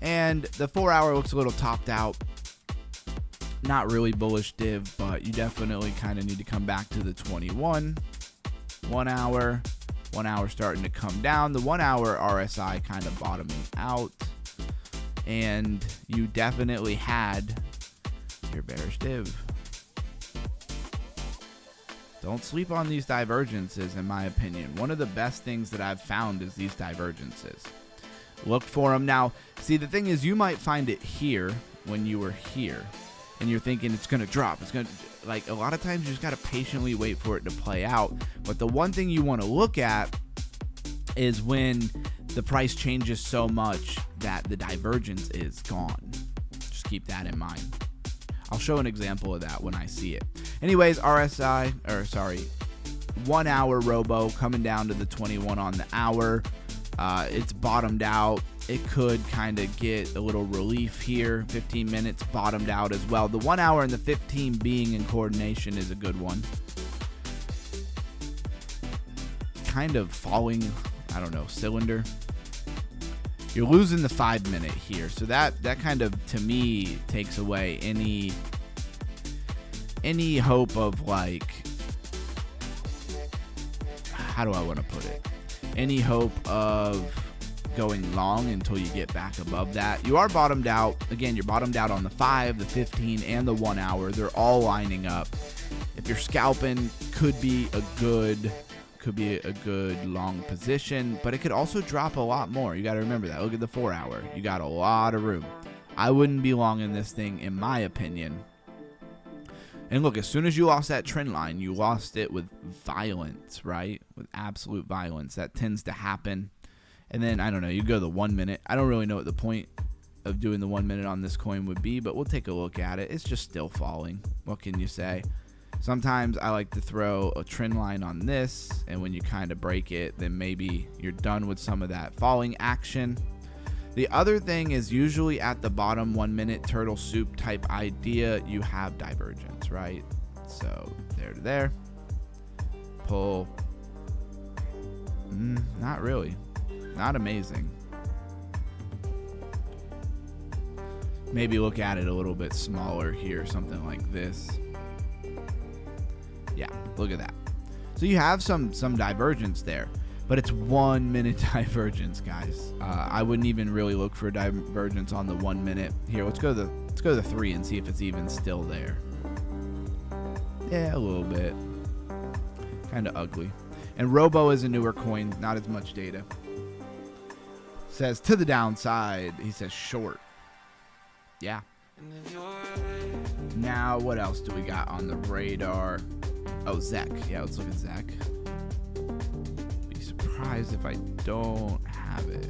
[SPEAKER 1] And the 4 hour looks a little topped out. Not really bullish div, but you definitely kind of need to come back to the 21. 1 hour. 1 hour starting to come down. The 1 hour RSI kind of bottoming out. And you definitely had your bearish div. Don't sleep on these divergences, in my opinion. One of the best things that I've found is these divergences. Look for them. Now, see, the thing is, you might find it here when you were here. And you're thinking it's going to drop. It's going to, like, a lot of times you just got to patiently wait for it to play out. But the one thing you want to look at is when the price changes so much that the divergence is gone. Just keep that in mind. I'll show an example of that when I see it. Anyways, 1 hour Robo coming down to the 21 on the hour. It's bottomed out. It could kind of get a little relief here. 15 minutes bottomed out as well. The 1 hour and the 15 being in coordination is a good one. Kind of falling, I don't know, cylinder. You're losing the 5 minute here. So that kind of, to me, takes away any hope of, like, how do I want to put it? Any hope of going long until you get back above that. You are bottomed out. Again, you're bottomed out on the 5, the 15, and the 1 hour. They're all lining up. If you're scalping, could be a good long position, but it could also drop a lot more. You got to remember that. Look at the 4 hour. You got a lot of room. I wouldn't be long in this thing, in my opinion. And look, as soon as you lost that trend line, you lost it with violence, right? With absolute violence. That tends to happen. And then, I don't know, you go the 1 minute. I don't really know what the point of doing the 1 minute on this coin would be, but we'll take a look at it. It's just still falling. What can you say? Sometimes I like to throw a trend line on this, and when you kind of break it, then maybe you're done with some of that falling action. The other thing is usually at the bottom 1 minute turtle soup type idea, you have divergence, right? So there to there. Pull. Not really. Not amazing. Maybe look at it a little bit smaller here, something like this. Yeah, look at that. So you have some divergence there, but it's 1 minute divergence, guys. I wouldn't even really look for divergence on the 1 minute. Here, let's go to the 3 and see if it's even still there. Yeah, a little bit. Kind of ugly. And Robo is a newer coin, not as much data. Says to the downside, he says short. Yeah. Now, what else do we got on the radar? Oh, Zek. Yeah, let's look at Zek. Be surprised if I don't have it.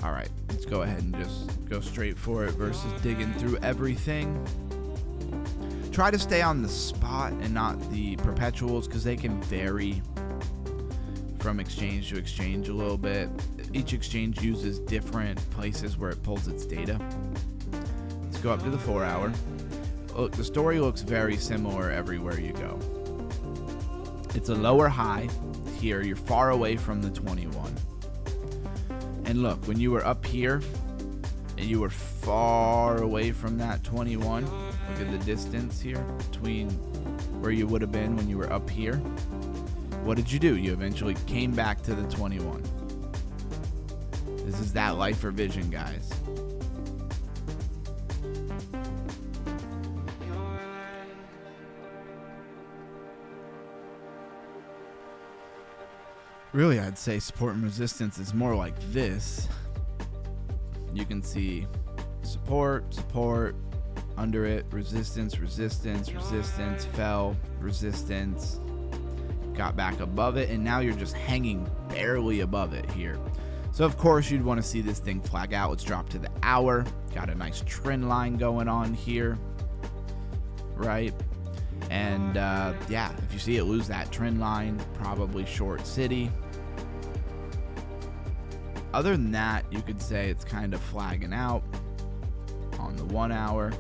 [SPEAKER 1] All right, let's go ahead and just go straight for it versus digging through everything. Try to stay on the spot and not the perpetuals because they can vary from exchange to exchange a little bit. Each exchange uses different places where it pulls its data. Let's go up to the 4 hour. Look, the story looks very similar everywhere you go. It's a lower high here. You're far away from the 21. And look, when you were up here and you were far away from that 21, look at the distance here between where you would have been when you were up here. What did you do? You eventually came back to the 21. This is that life or vision, guys. Really, I'd say support and resistance is more like this. You can see support, support, under it, resistance, resistance, resistance, fell, resistance, got back above it, and now you're just hanging barely above it here. So of course you'd want to see this thing flag out. Let's drop to the hour. Got a nice trend line going on here, right? And yeah, if you see it lose that trend line, probably short city. Other than that, you could say it's kind of flagging out on the 1 hour.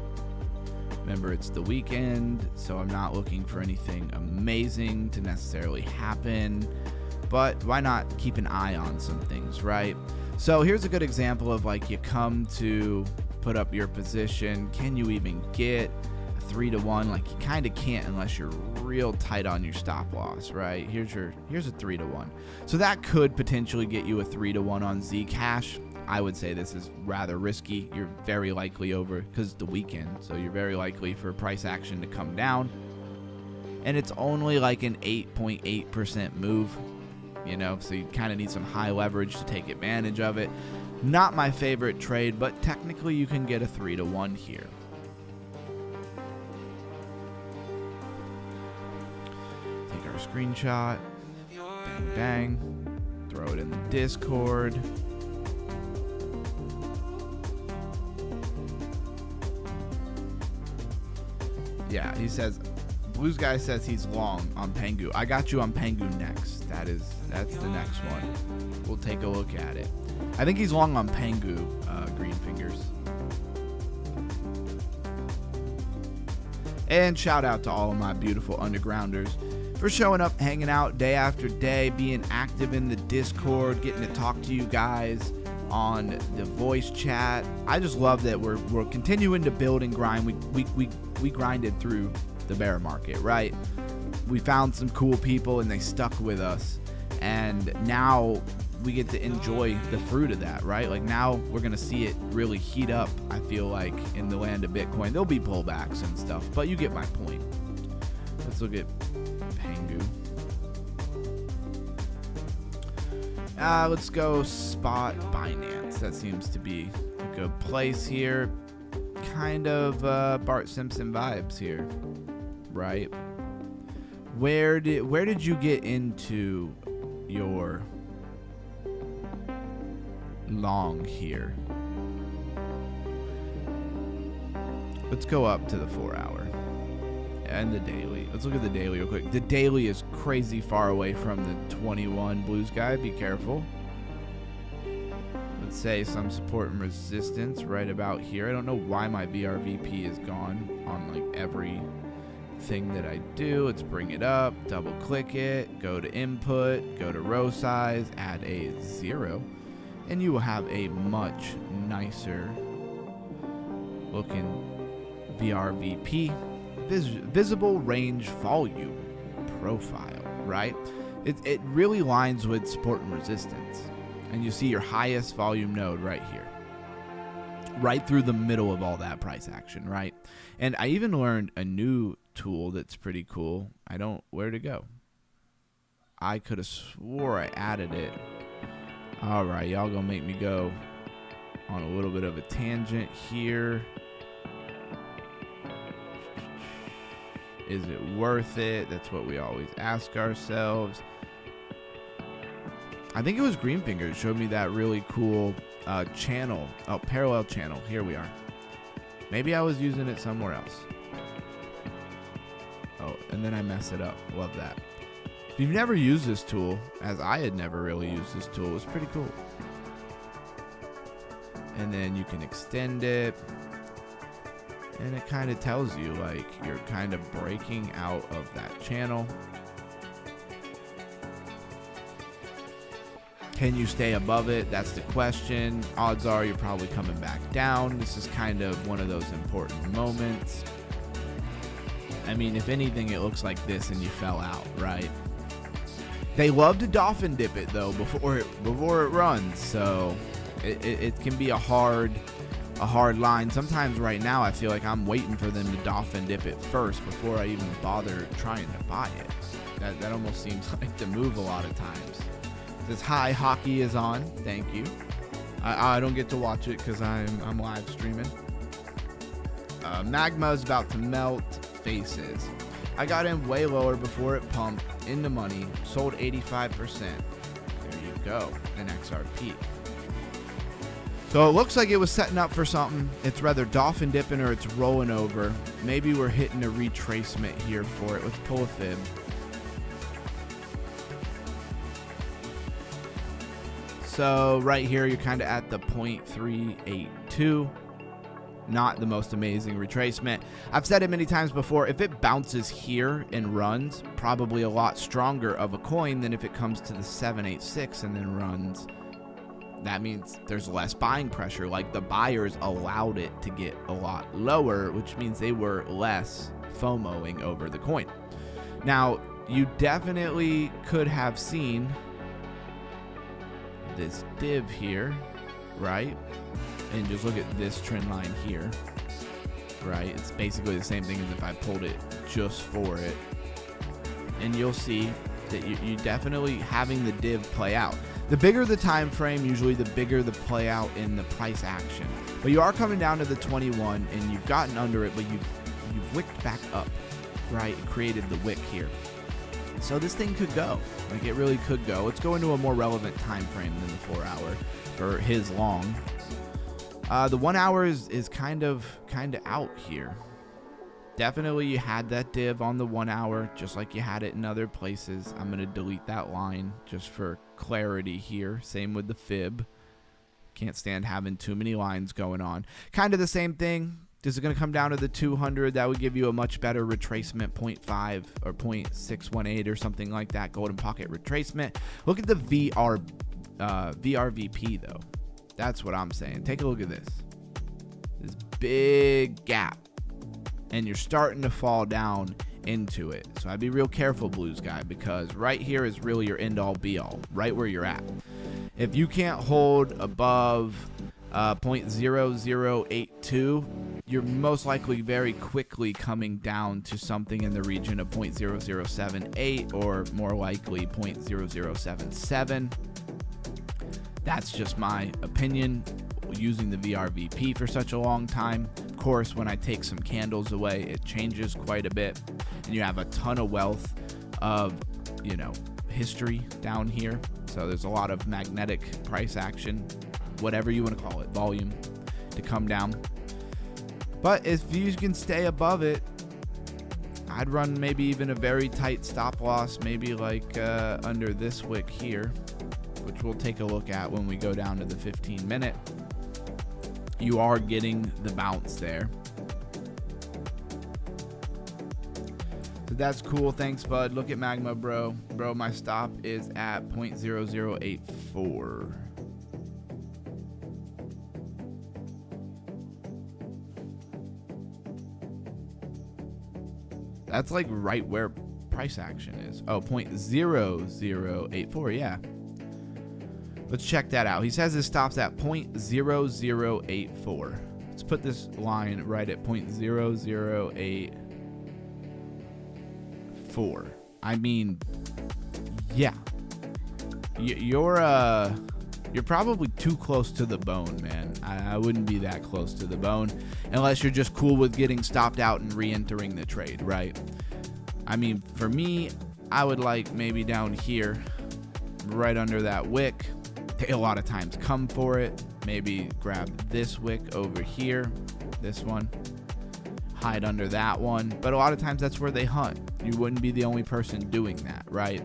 [SPEAKER 1] Remember, it's the weekend, so I'm not looking for anything amazing to necessarily happen, but why not keep an eye on some things, right? So here's a good example of like you come to put up your position. Can you even get a 3-to-1? Like you kind of can't unless you're real tight on your stop loss, right? Here's a 3-to-1. So that could potentially get you a 3-to-1 on Zcash. I would say this is rather risky. You're very likely over because it's the weekend, so you're very likely for price action to come down. And it's only like an 8.8% move, you know, so you kind of need some high leverage to take advantage of it. Not my favorite trade, but technically you can get a 3-to-1 here. Take our screenshot, bang, bang, throw it in the Discord. Yeah, he says, Blues Guy says he's long on Pengu. I got you on Pengu next. That's the next one. We'll take a look at it. I think he's long on Pengu, Green Fingers. And shout out to all of my beautiful undergrounders for showing up, hanging out day after day, being active in the Discord, getting to talk to you guys on the voice chat. I just love that we're continuing to build and grind. We grinded through the bear market, right? We found some cool people and they stuck with us, and now we get to enjoy the fruit of that, right? Like now we're gonna see it really heat up. I feel like in the land of Bitcoin there'll be pullbacks and stuff, but you get my point. Let's look at Pengu. Let's go spot Binance. That seems to be a good place here. Kind of Bart Simpson vibes here, right? Where did you get into your long here. Let's go up to the 4 hour and the daily. Let's look at the daily real quick. The daily is crazy far away from the 21 blue sky. Be careful. Let's say some support and resistance right about here. I don't know why my VRVP is gone on like every thing that I do. Let's bring it up, double click it, go to input, go to row size, add a 0, and you will have a much nicer looking VRVP, visible range volume profile, right? It really lines with support and resistance, and you see your highest volume node right here, right through the middle of all that price action, right? And I even learned a new tool that's pretty cool. Where'd it go? I could have swore I added it. All right, y'all gonna make me go on a little bit of a tangent here. Is it worth it? That's what we always ask ourselves. I think it was Greenfinger showed me that really cool channel. Oh, parallel channel. Here we are. Maybe I was using it somewhere else. Oh, and then I mess it up. Love that. If you've never used this tool, as I had never really used this tool, it was pretty cool. And then you can extend it. And it kind of tells you like you're kind of breaking out of that channel. Can you stay above it? That's the question. Odds are you're probably coming back down. This is kind of one of those important moments. I mean, if anything, it looks like this and you fell out, right? They love to dolphin dip it though before it runs, so it can be a hard line. Sometimes right now I feel like I'm waiting for them to dolphin dip it first before I even bother trying to buy it. That almost seems like the move a lot of times. This hi hockey is on. Thank you. I don't get to watch it because I'm live streaming. Magma is about to melt. Faces. I got in way lower before it pumped in the money. Sold 85%. There you go. An XRP. So it looks like it was setting up for something. It's rather dolphin dipping or it's rolling over. Maybe we're hitting a retracement here for it. Let's pull a fib. So right here, you're kind of at the 0.382. Not the most amazing retracement. I've said it many times before, if it bounces here and runs, probably a lot stronger of a coin than if it comes to the 786 and then runs. That means there's less buying pressure. Like the buyers allowed it to get a lot lower, which means they were less FOMOing over the coin. Now, you definitely could have seen this div here, right? And just look at this trend line here, right? It's basically the same thing as if I pulled it just for it. And you'll see that you definitely having the div play out. The bigger the time frame, usually the bigger the play out in the price action. But you are coming down to the 21 and you've gotten under it, but you've wicked back up, right? It created the wick here. So this thing could go. Like it really could go. Let's go into a more relevant time frame than the 4 hour for his long. The 1 hour is kind of out here. Definitely you had that div on the 1 hour, just like you had it in other places. I'm going to delete that line just for clarity here. Same with the fib. Can't stand having too many lines going on. Kind of the same thing. This is going to come down to the 200. That would give you a much better retracement, 0.5 or 0.618 or something like that. Golden pocket retracement. Look at the VRVP though. That's what I'm saying. Take a look at this. This big gap. And you're starting to fall down into it. So I'd be real careful, Blues guy, because right here is really your end all be all, right where you're at. If you can't hold above 0.0082, you're most likely very quickly coming down to something in the region of 0.0078 or more likely 0.0077. That's just my opinion using the VRVP for such a long time. Of course, when I take some candles away, it changes quite a bit, and you have a ton of wealth of, history down here. So there's a lot of magnetic price action whatever you want to call it, volume, to come down. But if you can stay above it, I'd run maybe even a very tight stop loss, maybe like under this wick here, which we'll take a look at when we go down to the 15-minute. You are getting the bounce there. So that's cool. Thanks, bud. Look at Magma, bro. Bro, my stop is at 0.0084. That's like right where price action is. Oh, 0.0084, yeah. Let's check that out. He says his stop's at 0.0084. Let's put this line right at 0.0084. I mean, yeah. You're probably too close to the bone, man. I wouldn't be that close to the bone unless you're just cool with getting stopped out and re-entering the trade, right? I mean, for me, I would like maybe down here, right under that wick. They a lot of times come for it. Maybe grab this wick over here, this one, hide under that one. But a lot of times that's where they hunt. You wouldn't be the only person doing that, right?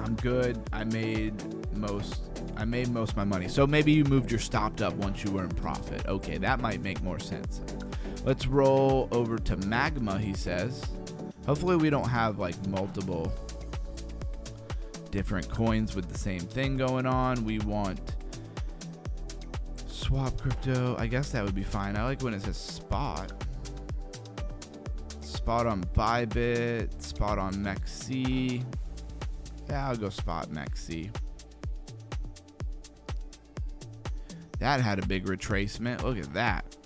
[SPEAKER 1] I'm good. I made most of my money. So maybe you moved your stopped up once you were in profit. Okay, that might make more sense. Let's roll over to Magma, he says. Hopefully we don't have like multiple different coins with the same thing going on. We want swap crypto. I guess that would be fine. I like when it says spot. Spot on Bybit, spot on MEXC. Yeah, I'll go spot MEXC. That had a big retracement. Look at that.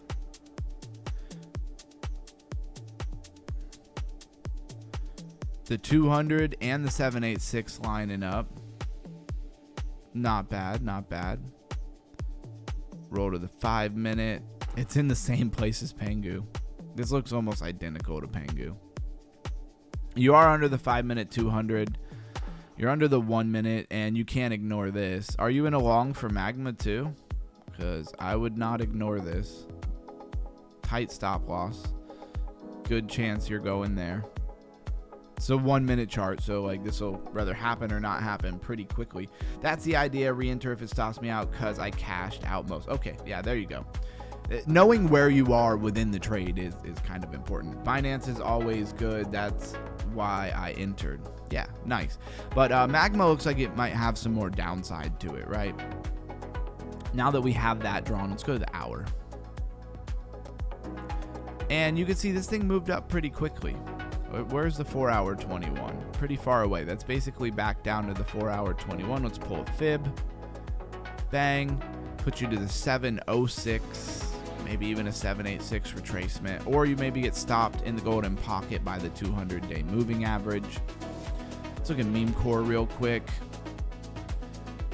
[SPEAKER 1] The 200 and the 786 lining up. Not bad, not bad. Roll to the 5-minute. It's in the same place as Pengu. This looks almost identical to Pengu. You are under the 5-minute 200. You're under the 1-minute, and you can't ignore this. Are you in a long for Magma too? Because I would not ignore this. Tight stop loss. Good chance you're going there. It's a 1-minute chart, so like this will rather happen or not happen pretty quickly. That's the idea. Re-enter if it stops me out because I cashed out most. Okay, yeah, there you go. Knowing where you are within the trade is kind of important. Binance is always good. That's why I entered. Yeah, nice. But Magma looks like it might have some more downside to it, right? Now that we have that drawn, let's go to the hour. And you can see this thing moved up pretty quickly. Where's the 4-hour 21? Pretty far away. That's basically back down to the 4-hour 21. Let's pull a fib. Bang. Put you to the 706. Maybe even a 786 retracement. Or you maybe get stopped in the golden pocket by the 200-day moving average. Let's look at meme core real quick.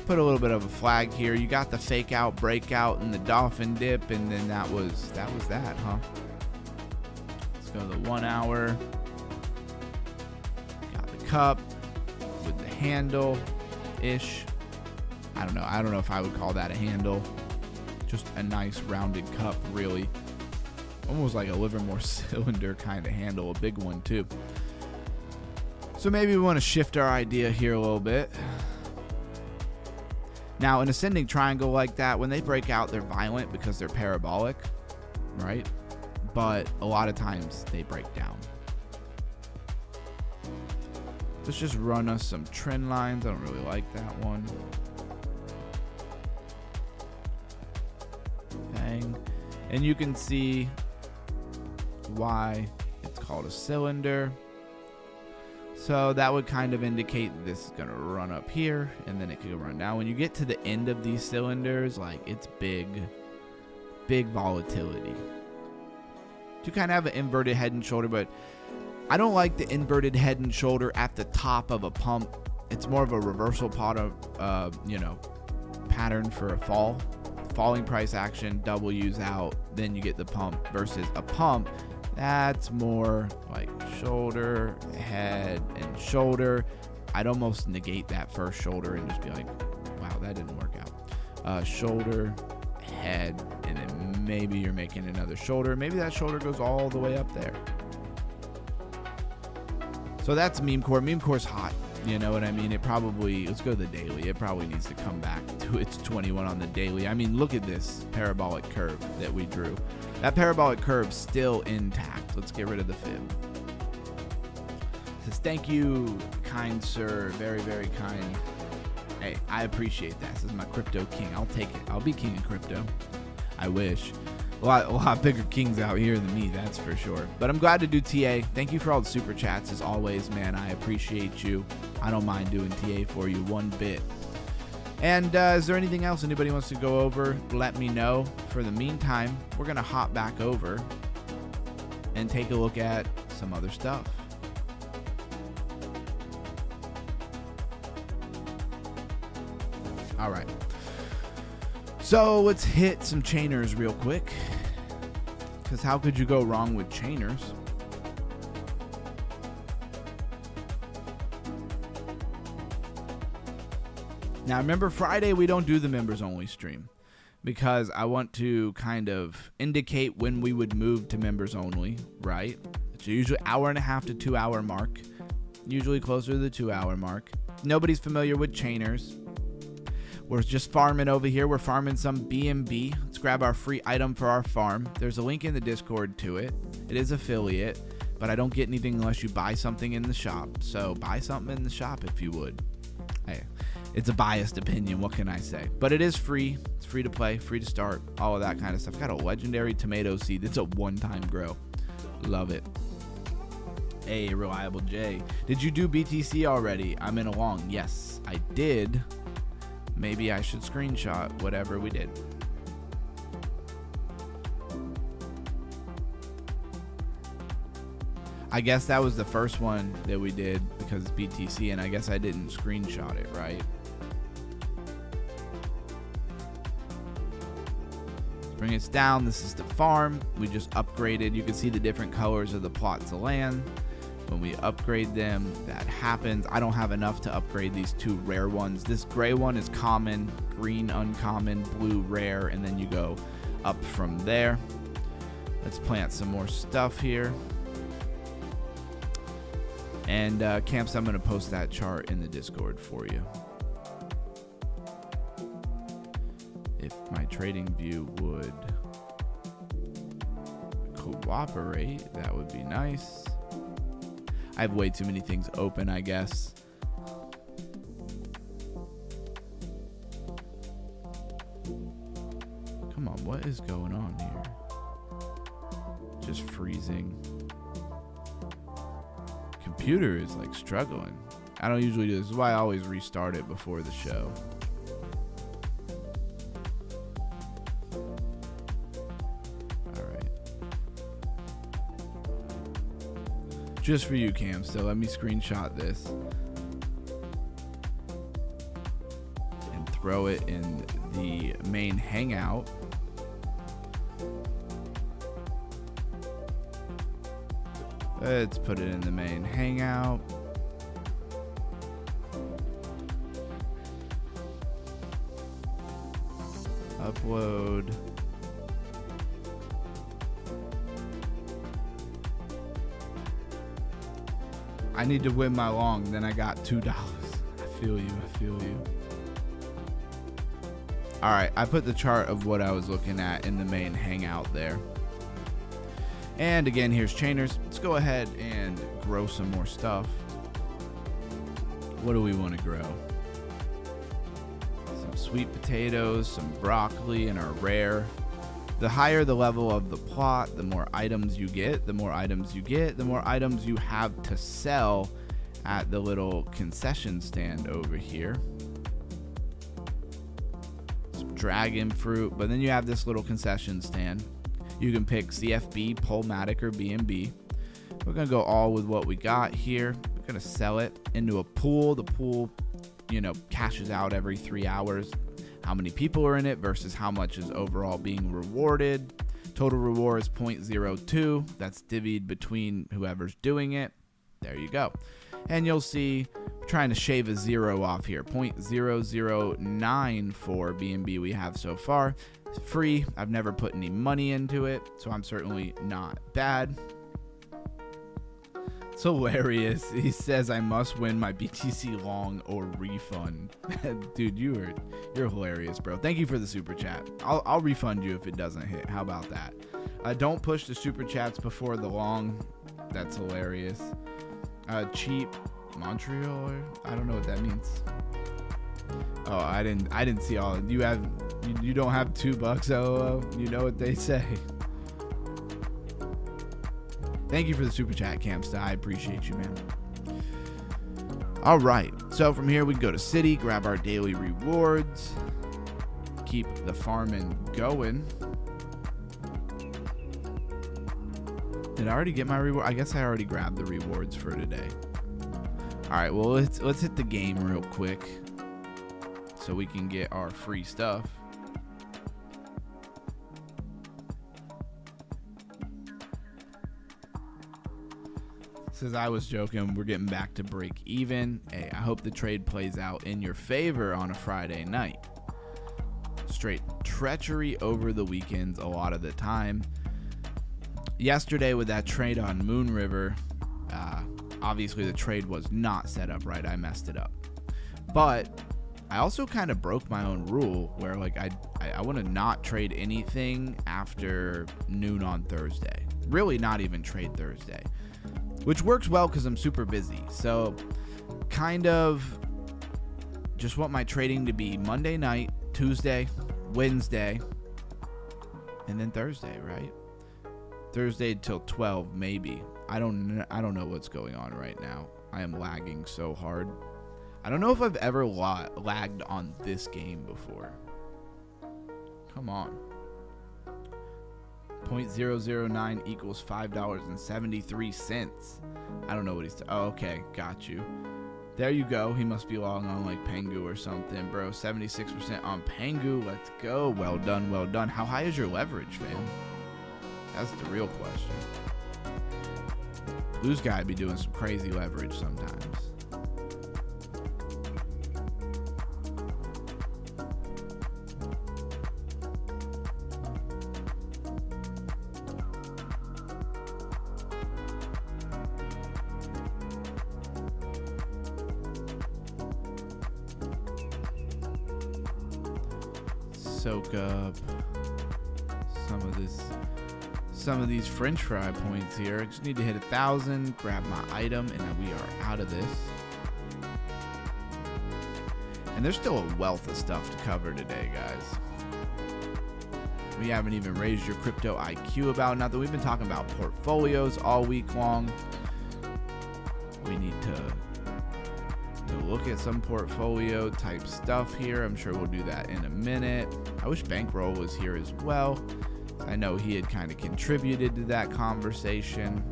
[SPEAKER 1] Put a little bit of a flag here. You got the fake out, breakout, and the dolphin dip, and then that was that, huh? Let's go to the 1 hour. Cup with the handle ish. I don't know if I would call that a handle. Just a nice rounded cup, really. Almost like a Livermore cylinder kind of handle, a big one too. So maybe we want to shift our idea here a little bit. Now, an ascending triangle like that, when they break out, they're violent because they're parabolic, right? But a lot of times they break down. Let's just run us some trend lines. I don't really like that one. Bang. And you can see why it's called a cylinder. So that would kind of indicate that this is going to run up here, and then it could run down. When you get to the end of these cylinders, like it's big volatility. You kind of have an inverted head and shoulder, but I don't like the inverted head and shoulder at the top of a pump. It's more of a reversal pattern for a fall. Falling price action, W's out, then you get the pump, versus a pump that's more like shoulder, head, and shoulder. I'd almost negate that first shoulder and just be like, wow, that didn't work out. Shoulder, head, and then maybe you're making another shoulder. Maybe that shoulder goes all the way up there. So that's meme core. Meme core's hot. You know what I mean? It probably, let's go to the daily. It probably needs to come back to its 21 on the daily. I mean, look at this parabolic curve that we drew. That parabolic curve's still intact. Let's get rid of the fib. It says, thank you, kind sir. Very, very kind. Hey, I appreciate that. This is my crypto king. I'll take it. I'll be king of crypto. I wish. A lot bigger kings out here than me, that's for sure. But I'm glad to do TA. Thank you for all the super chats as always, man. I appreciate you. I don't mind doing TA for you one bit. And is there anything else anybody wants to go over? Let me know. For the meantime, we're going to hop back over and take a look at some other stuff. All right. So let's hit some chainers real quick, because how could you go wrong with chainers? Now remember, Friday we don't do the members only stream because I want to kind of indicate when we would move to members only, right? It's usually 1.5 to 2 hour mark, usually closer to the 2 hour mark. Nobody's familiar with chainers. We're just farming over here. We're farming some BNB. Let's grab our free item for our farm. There's a link in the Discord to it. It is affiliate, but I don't get anything unless you buy something in the shop. So buy something in the shop if you would. Hey, it's a biased opinion. What can I say? But it is free. It's free to play, free to start, all of that kind of stuff. Got a legendary tomato seed. It's a one-time grow. Love it. Hey, Reliable J. Did you do BTC already? I'm in along. Yes, I did. Maybe I should screenshot whatever we did. I guess that was the first one that we did because it's BTC, and I guess I didn't screenshot it, right? Let's bring us down. This is the farm. We just upgraded. You can see the different colors of the plots of land. When we upgrade them, that happens. I don't have enough to upgrade these two rare ones. This gray one is common, green uncommon, blue rare, and then you go up from there. Let's plant some more stuff here. And Camps, I'm going to post that chart in the Discord for you. If my trading view would cooperate, that would be nice. I have way too many things open, I guess. Come on, what is going on here? Just freezing. Computer is like struggling. I don't usually do this. This is why I always restart it before the show. Just for you, Cam. So let me screenshot this and throw it in the main hangout. Let's put it in the main hangout. Upload. I need to win my long, then I got $2. I feel you, I feel you. All right, I put the chart of what I was looking at in the main hangout there. And again, here's chainers. Let's go ahead and grow some more stuff. What do we want to grow? Some sweet potatoes, some broccoli, and our rare. The higher the level of the plot, the more items you get. The more items you get, the more items you have to sell at the little concession stand over here. Some dragon fruit, but then you have this little concession stand. You can pick CFB, Polmatic, or BNB. We're going to go all with what we got here. We're going to sell it into a pool. The pool, you know, cashes out every 3 hours. How many people are in it versus how much is overall being rewarded. Total reward is 0.02. That's divvied between whoever's doing it. There you go. And you'll see trying to shave a 0 off here. 0.0094 BNB we have so far. It's free. I've never put any money into it, so I'm certainly not bad. It's hilarious. He says I must win my BTC long or refund. Dude, you're hilarious, bro. Thank you for the super chat. I'll refund you if it doesn't hit. How about that? Don't push the super chats before the long. That's hilarious. Cheap Montreal. I don't know what that means. Oh, I didn't see all. You don't have $2. LOL. You know what they say. Thank you for the super chat, Campsta. I appreciate you, man. All right. So from here, we go to City, grab our daily rewards, keep the farming going. Did I already get my reward? I guess I already grabbed the rewards for today. All right. Well, let's hit the game real quick so we can get our free stuff. Says I was joking. We're getting back to break even. Hey, I hope the trade plays out in your favor on a Friday night. Straight treachery over the weekends a lot of the time. Yesterday with that trade on Moon River, obviously the trade was not set up right. I messed it up. But I also kind of broke my own rule where like I want to not trade anything after noon on Thursday. Really not even trade Thursday. Which works well because I'm super busy. So kind of just want my trading to be Monday night, Tuesday, Wednesday, and then Thursday, right? Thursday till 12 maybe. I don't know what's going on right now. I am lagging so hard. I don't know if I've ever lagged on this game before. Come on. 0.009 equals $5.73. I don't know what he's. Oh, okay, got you. There you go. He must be long on like Pengu or something, bro. 76% on Pengu. Let's go. Well done, well done. How high is your leverage, fam? That's the real question. Blue's guy be doing some crazy leverage sometimes. Soak up some of these French fry points here. I just need to hit 1,000, grab my item, and then we are out of this. And there's still a wealth of stuff to cover today, guys. We haven't even raised your crypto IQ about nothing. We've been talking about portfolios all week long. We need to look at some portfolio type stuff here. I'm sure we'll do that in a minute. I wish Bankroll was here as well. I know he had kind of contributed to that conversation.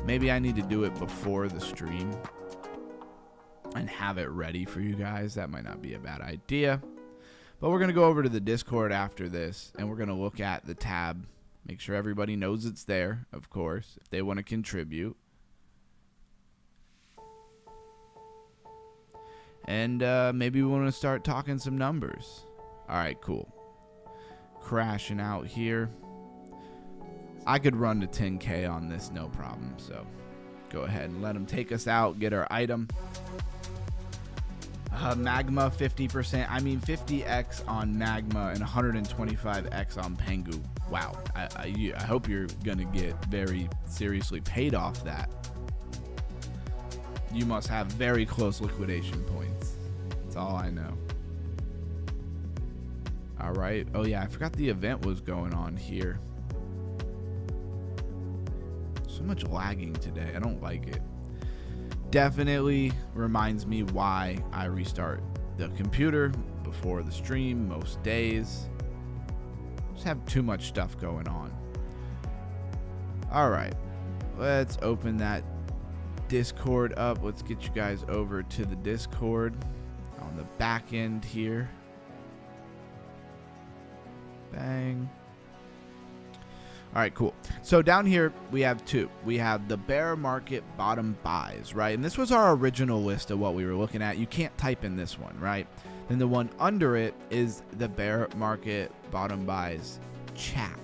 [SPEAKER 1] Maybe I need to do it before the stream and have it ready for you guys. That might not be a bad idea. But we're going to go over to the Discord after this, and we're going to look at the tab. Make sure everybody knows it's there, of course, if they want to contribute. And maybe we want to start talking some numbers. All right, cool. Crashing out here. I could run to 10K on this, no problem. So go ahead and let them take us out, get our item. Magma 50%. I mean 50x on Magma and 125x on Pengu. Wow. I hope you're going to get very seriously paid off that. You must have very close liquidation points. That's all I know. All right. Oh, yeah. I forgot the event was going on here. So much lagging today. I don't like it. Definitely reminds me why I restart the computer before the stream most days. Just have too much stuff going on. All right. Let's open that Discord up. Let's get you guys over to the Discord on the back end here. Bang. All right, cool. So down here, we have two. We have the bear market bottom buys, right? And this was our original list of what we were looking at. You can't type in this one, right? Then the one under it is the bear market bottom buys chat.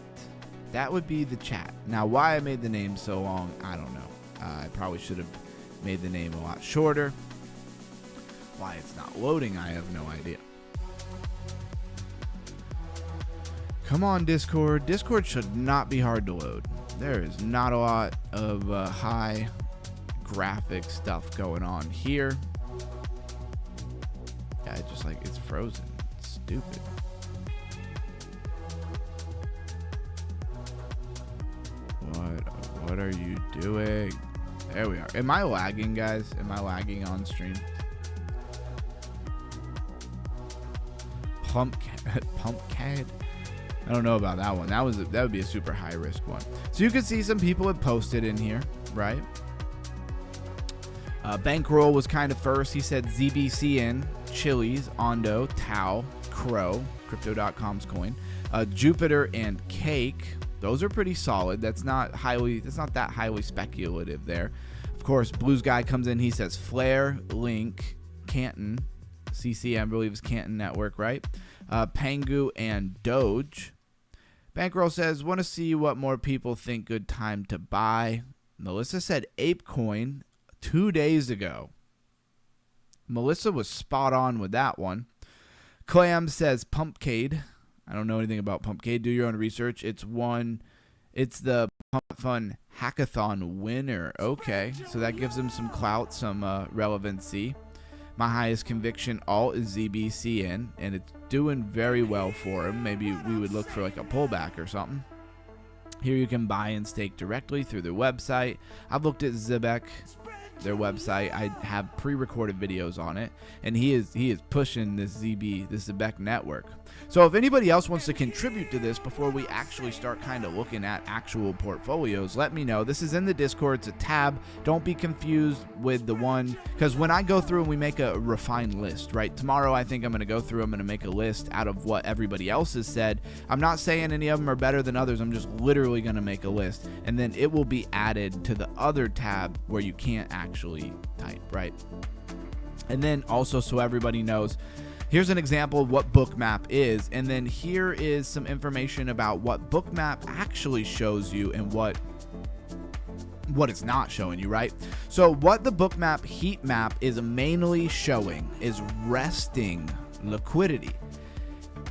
[SPEAKER 1] That would be the chat. Now, why I made the name so long, I don't know. I probably should have made the name a lot shorter. Why it's not loading, I have no idea. Come on, Discord. Discord should not be hard to load. There is not a lot of high graphic stuff going on here. Yeah, it's just like it's frozen. It's stupid. What are you doing? There we are. Am I lagging, guys? Am I lagging on stream? Pumpcad? I don't know about that one. That would be a super high risk one. So you can see some people had posted in here, right? Bankroll was kind of first. He said ZBCN, Chili's, Ondo, Tau, Crow, Crypto.com's coin, Jupiter, and Cake. Those are pretty solid. That's not that highly speculative there. Of course, Blues Guy comes in. He says Flare, Link, Canton, CC, I believe is Canton Network, right? Pangu and Doge. Bankroll says, want to see what more people think good time to buy. Melissa said ApeCoin 2 days ago. Melissa was spot on with that one. Clam says Pumpcade. I don't know anything about Pumpcade. Do your own research. It's the Pump Fun Hackathon winner. Okay, so that gives him some clout, some relevancy. My highest conviction alt is ZBCN, and it's doing very well for him. Maybe we would look for like a pullback or something. Here you can buy and stake directly through their website. I've looked at Zebek, their website. I have pre-recorded videos on it, and he is pushing this Zebek network. So if anybody else wants to contribute to this before we actually start kind of looking at actual portfolios, let me know. This is in the Discord. It's a tab. Don't be confused with the one, because when I go through and we make a refined list, right? Tomorrow I think I'm going to go through, I'm going to make a list out of what everybody else has said. I'm not saying any of them are better than others. I'm just literally going to make a list, and then it will be added to the other tab where you can't actually type, right? And then also, so everybody knows, here's an example of what Bookmap is, and then here is some information about what Bookmap actually shows you and what it's not showing you, right? So what the Bookmap heat map is mainly showing is resting liquidity.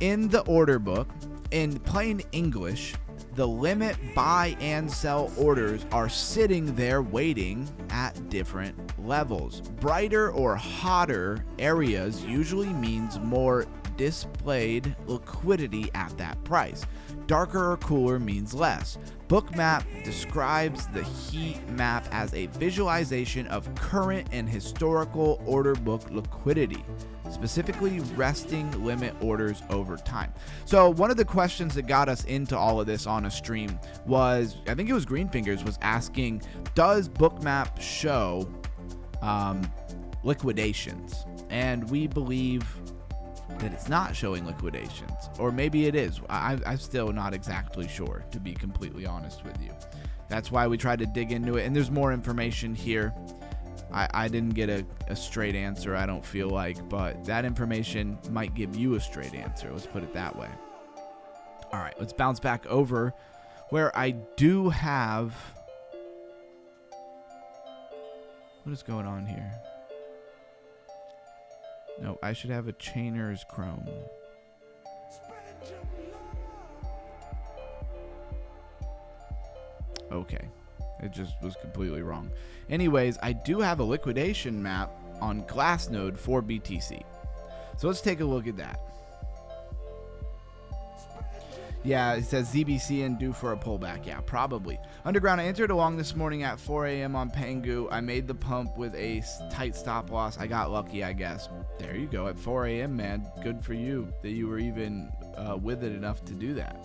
[SPEAKER 1] In the order book, in plain English, the limit buy and sell orders are sitting there waiting at different levels. Brighter or hotter areas usually means more displayed liquidity at that price. Darker or cooler means less. Bookmap describes the heat map as a visualization of current and historical order book liquidity, specifically resting limit orders over time. So one of the questions that got us into all of this on a stream was, I think it was Greenfingers was asking, does Bookmap show liquidations? And we believe that it's not showing liquidations, or maybe it is. I'm still not exactly sure, to be completely honest with you. That's why we tried to dig into it, and there's more information here. I didn't get a straight answer, I don't feel like, but that information might give you a straight answer. Let's put it that way. All right, let's bounce back over where I do have... What is going on here? No, I should have a Chainer's Chrome. Okay. It just was completely wrong. Anyways, I do have a liquidation map on Glassnode for BTC. So let's take a look at that. Yeah, it says ZBCN due for a pullback. Yeah, probably. Underground, I entered along this morning at 4 a.m. on Pangu. I made the pump with a tight stop loss. I got lucky, I guess. There you go. At 4 a.m., man. Good for you that you were even with it enough to do that.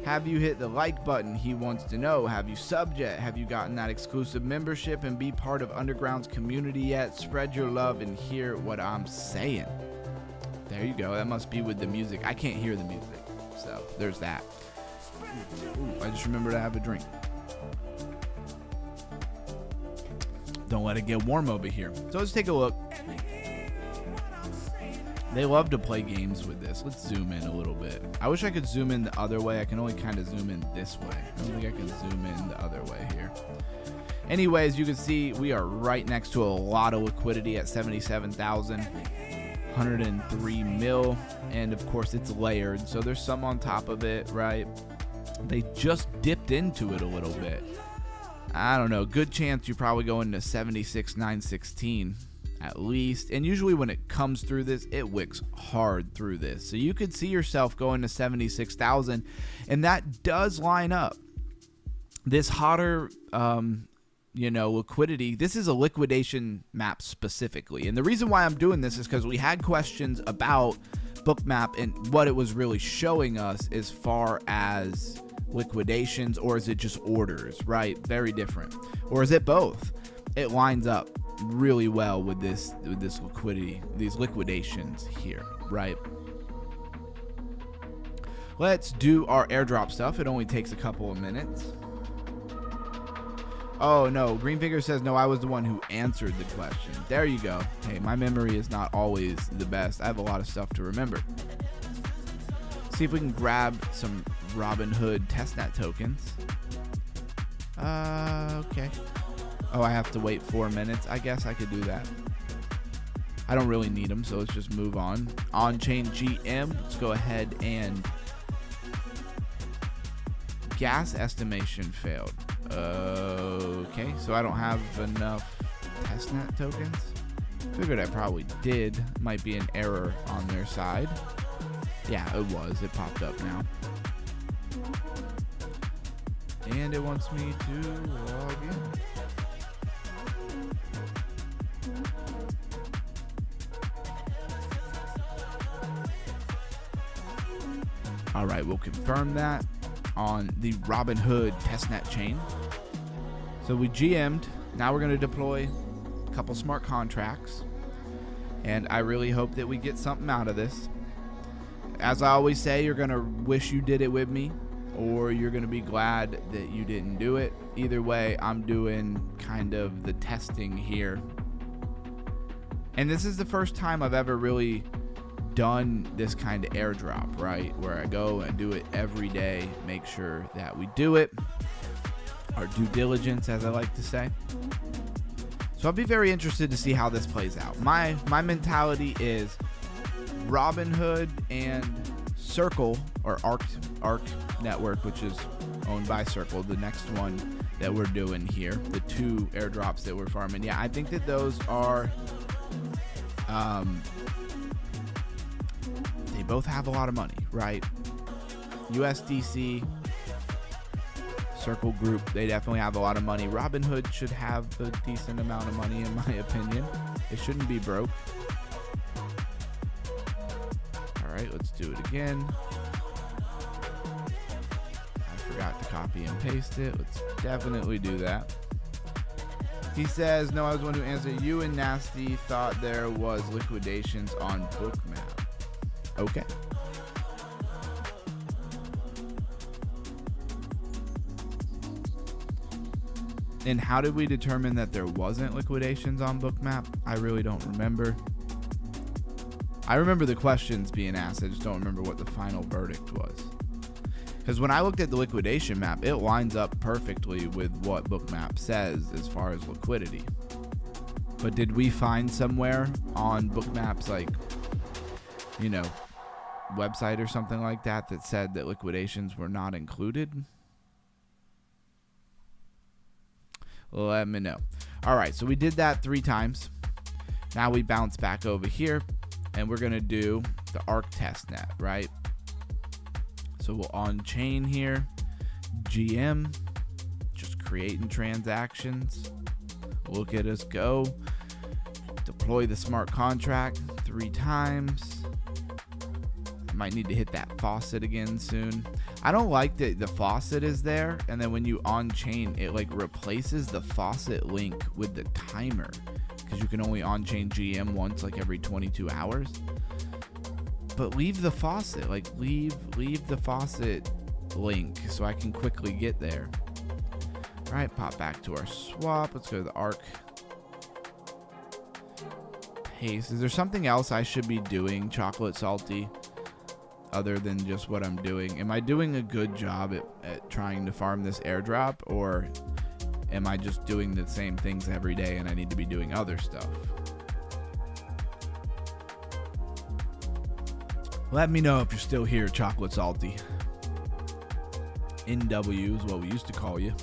[SPEAKER 1] Have you hit the like button? He wants to know. Have you subbed yet? Have you gotten that exclusive membership and be part of Underground's community yet? Spread your love and hear what I'm saying. There you go. That must be with the music. I can't hear the music. So there's that. Ooh, I just remembered I have a drink. Don't let it get warm over here. So let's take a look. They love to play games with this. Let's zoom in a little bit. I wish I could zoom in the other way. I can only kind of zoom in this way. I don't think I can zoom in the other way here. Anyways, you can see we are right next to a lot of liquidity at 77,000, 103 mil, and of course it's layered, so there's some on top of it, right? They just dipped into it a little bit. I don't know, good chance you're probably going to 76,916 at least, and usually when it comes through this, it wicks hard through this, so you could see yourself going to 76,000, and that does line up. This hotter liquidity, this is a liquidation map specifically, and the reason why I'm doing this is because we had questions about Bookmap and what it was really showing us as far as liquidations, or is it just orders, right? Very different. Or is it both? It lines up really well with this liquidity, these liquidations here, right? Let's do our airdrop stuff. It only takes a couple of minutes. Oh no, Greenfinger says no, I was the one who answered the question. There you go. Hey, my memory is not always the best. I have a lot of stuff to remember. See if we can grab some Robinhood testnet tokens. Okay. Oh, I have to wait 4 minutes. I guess I could do that. I don't really need them, so let's just move on. On-chain GM. Let's go ahead and... Gas estimation failed. Okay, so I don't have enough testnet tokens. Figured I probably did. Might be an error on their side. Yeah, it was. It popped up now. And it wants me to log in. All right, we'll confirm that on the Robinhood testnet chain. So we GM'd. Now we're going to deploy a couple smart contracts. And I really hope that we get something out of this. As I always say, you're going to wish you did it with me, or you're going to be glad that you didn't do it. Either way, I'm doing kind of the testing here. And this is the first time I've ever really done this kind of airdrop, right? Where I go and do it every day, make sure that we do it. Our due diligence, as I like to say. So I'll be very interested to see how this plays out. My mentality is Robinhood and Circle, or Arc Network, which is owned by Circle, the next one that we're doing here, the two airdrops that we're farming. Yeah, I think that those are they both have a lot of money, right? USDC, Circle Group, they definitely have a lot of money. Robinhood should have a decent amount of money, in my opinion. It shouldn't be broke. All right, let's do it again. I forgot to copy and paste it. Let's definitely do that. He says, no, I was the one who answered. You and Nasty thought there was liquidations on Bookmap. Okay. And how did we determine that there wasn't liquidations on Bookmap? I really don't remember. I remember the questions being asked. I just don't remember what the final verdict was. Because when I looked at the liquidation map, it lines up perfectly with what Bookmap says as far as liquidity. But did we find somewhere on Bookmap's, like, you know, website or something like that that said that liquidations were not included? Let me know. All right, so we did that 3 times. Now we bounce back over here, and we're going to do the ARC testnet, right? So we'll on-chain here, GM, just creating transactions. Look at us go. Deploy the smart contract 3 times. Might need to hit that faucet again soon. I don't like that the faucet is there, and then when you on-chain, it like replaces the faucet link with the timer, because you can only on-chain GM once like every 22 hours. But leave the faucet, like leave the faucet link so I can quickly get there. All right, pop back to our swap. Let's go to the ARC. Paste. Is there something else I should be doing, Chocolate Salty, other than just what I'm doing? Am I doing a good job at trying to farm this airdrop, or am I just doing the same things every day and I need to be doing other stuff? Let me know if you're still here, Chocolate Salty. NW is what we used to call you.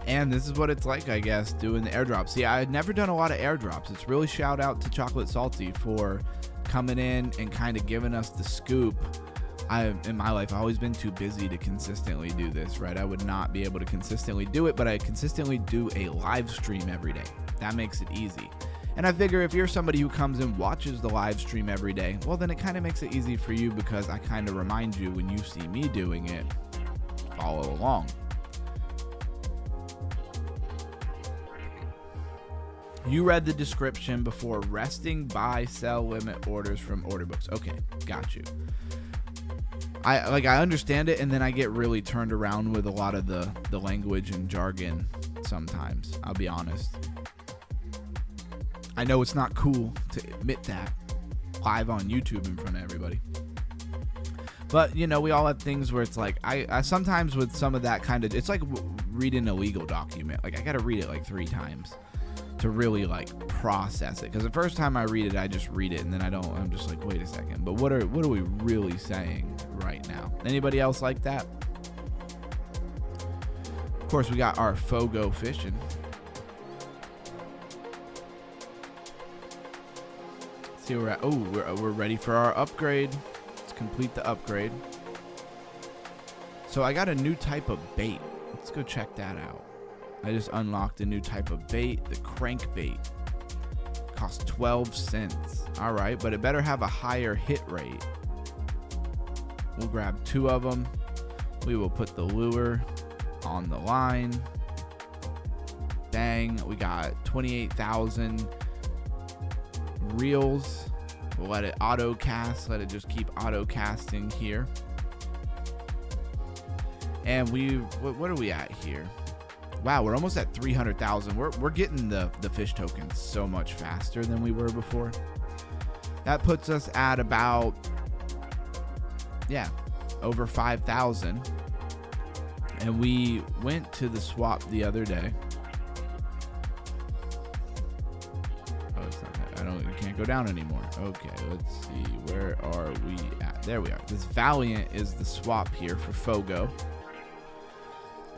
[SPEAKER 1] And this is what it's like, I guess, doing the airdrops. See, I had never done a lot of airdrops. It's really shout out to Chocolate Salty for coming in and kind of giving us the scoop. In my life, I've always been too busy to consistently do this, right? I would not be able to consistently do it, but I consistently do a live stream every day. That makes it easy. And I figure if you're somebody who comes and watches the live stream every day, well, then it kind of makes it easy for you, because I kind of remind you when you see me doing it, follow along. You read the description before resting buy sell limit orders from order books. Okay, got you. I understand it, and then I get really turned around with a lot of the language and jargon sometimes. I'll be honest. I know it's not cool to admit that live on YouTube in front of everybody. But, you know, we all have things where it's like, I sometimes with some of that kind of, it's like reading a legal document. Like, I got to read it like 3 times to really like process it. Because the first time I read it, I just read it, and then I'm just like, wait a second, but what are we really saying right now? Anybody else like that? Of course, we got our Fogo fishing. Let's see where we're at. Oh, we're ready for our upgrade. Let's complete the upgrade. So I got a new type of bait. Let's go check that out. I just unlocked a new type of bait, the crankbait. Costs 12 cents. All right, but it better have a higher hit rate. We'll grab 2 of them. We will put the lure on the line. Bang, we got 28,000 reels. We'll let it auto cast. Let it just keep auto casting here. And what are we at here? Wow, we're almost at 300,000. We're getting the fish tokens so much faster than we were before. That puts us at about, yeah, over 5,000. And we went to the swap the other day. Oh, it's not that. You can't go down anymore. Okay, let's see. Where are we at? There we are. This Valiant is the swap here for Fogo.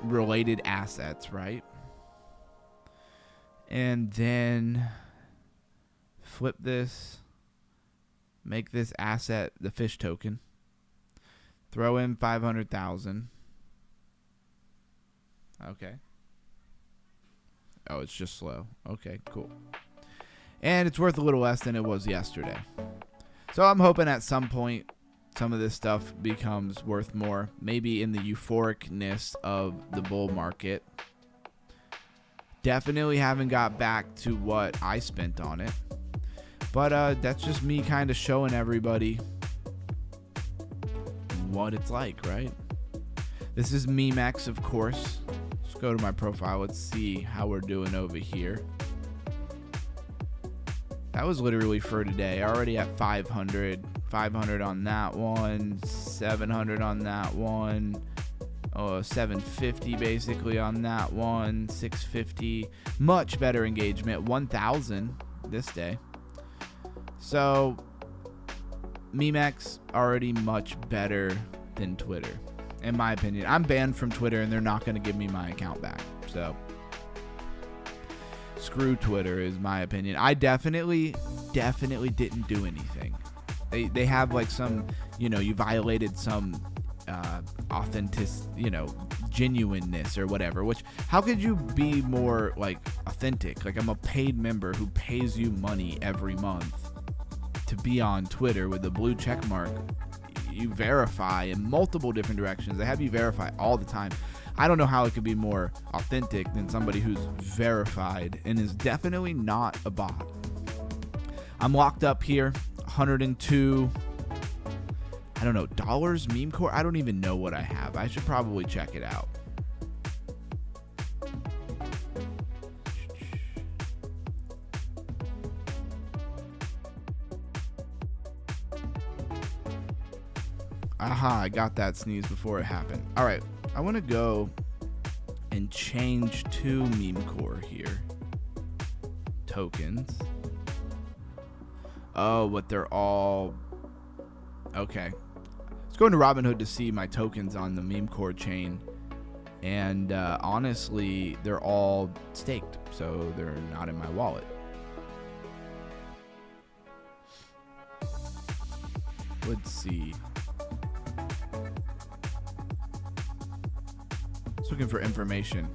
[SPEAKER 1] Related assets, right? And then flip this, make this asset the fish token, throw in 500,000. Okay. Oh, it's just slow. Okay, cool. And it's worth a little less than it was yesterday. So I'm hoping at some point some of this stuff becomes worth more, maybe in the euphoricness of the bull market. Definitely haven't got back to what I spent on it, but that's just me kind of showing everybody what it's like, right? This is Memex, of course. Let's go to my profile. Let's see how we're doing over here. That was literally for today. Already at 500 on that one, 700 on that one, 750 basically on that one, 650. Much better engagement. 1,000 this day. So Memex already much better than Twitter, in my opinion. I'm banned from Twitter, and they're not going to give me my account back. So screw Twitter is my opinion. I definitely didn't do anything. They have like some, you violated some authentic, genuineness or whatever, which how could you be more like authentic? Like, I'm a paid member who pays you money every month to be on Twitter with the blue check mark. You verify in multiple different directions. They have you verify all the time. I don't know how it could be more authentic than somebody who's verified and is definitely not a bot. I'm locked up here, 102, I don't know, dollars meme core. I don't even know what I have. I should probably check it out. Aha, I got that sneeze before it happened. All right, I want to go and change to meme core here. Tokens. Oh, but they're all... Okay. Let's go into Robinhood to see my tokens on the meme core chain. And honestly, they're all staked, so they're not in my wallet. Let's see. Just looking for information.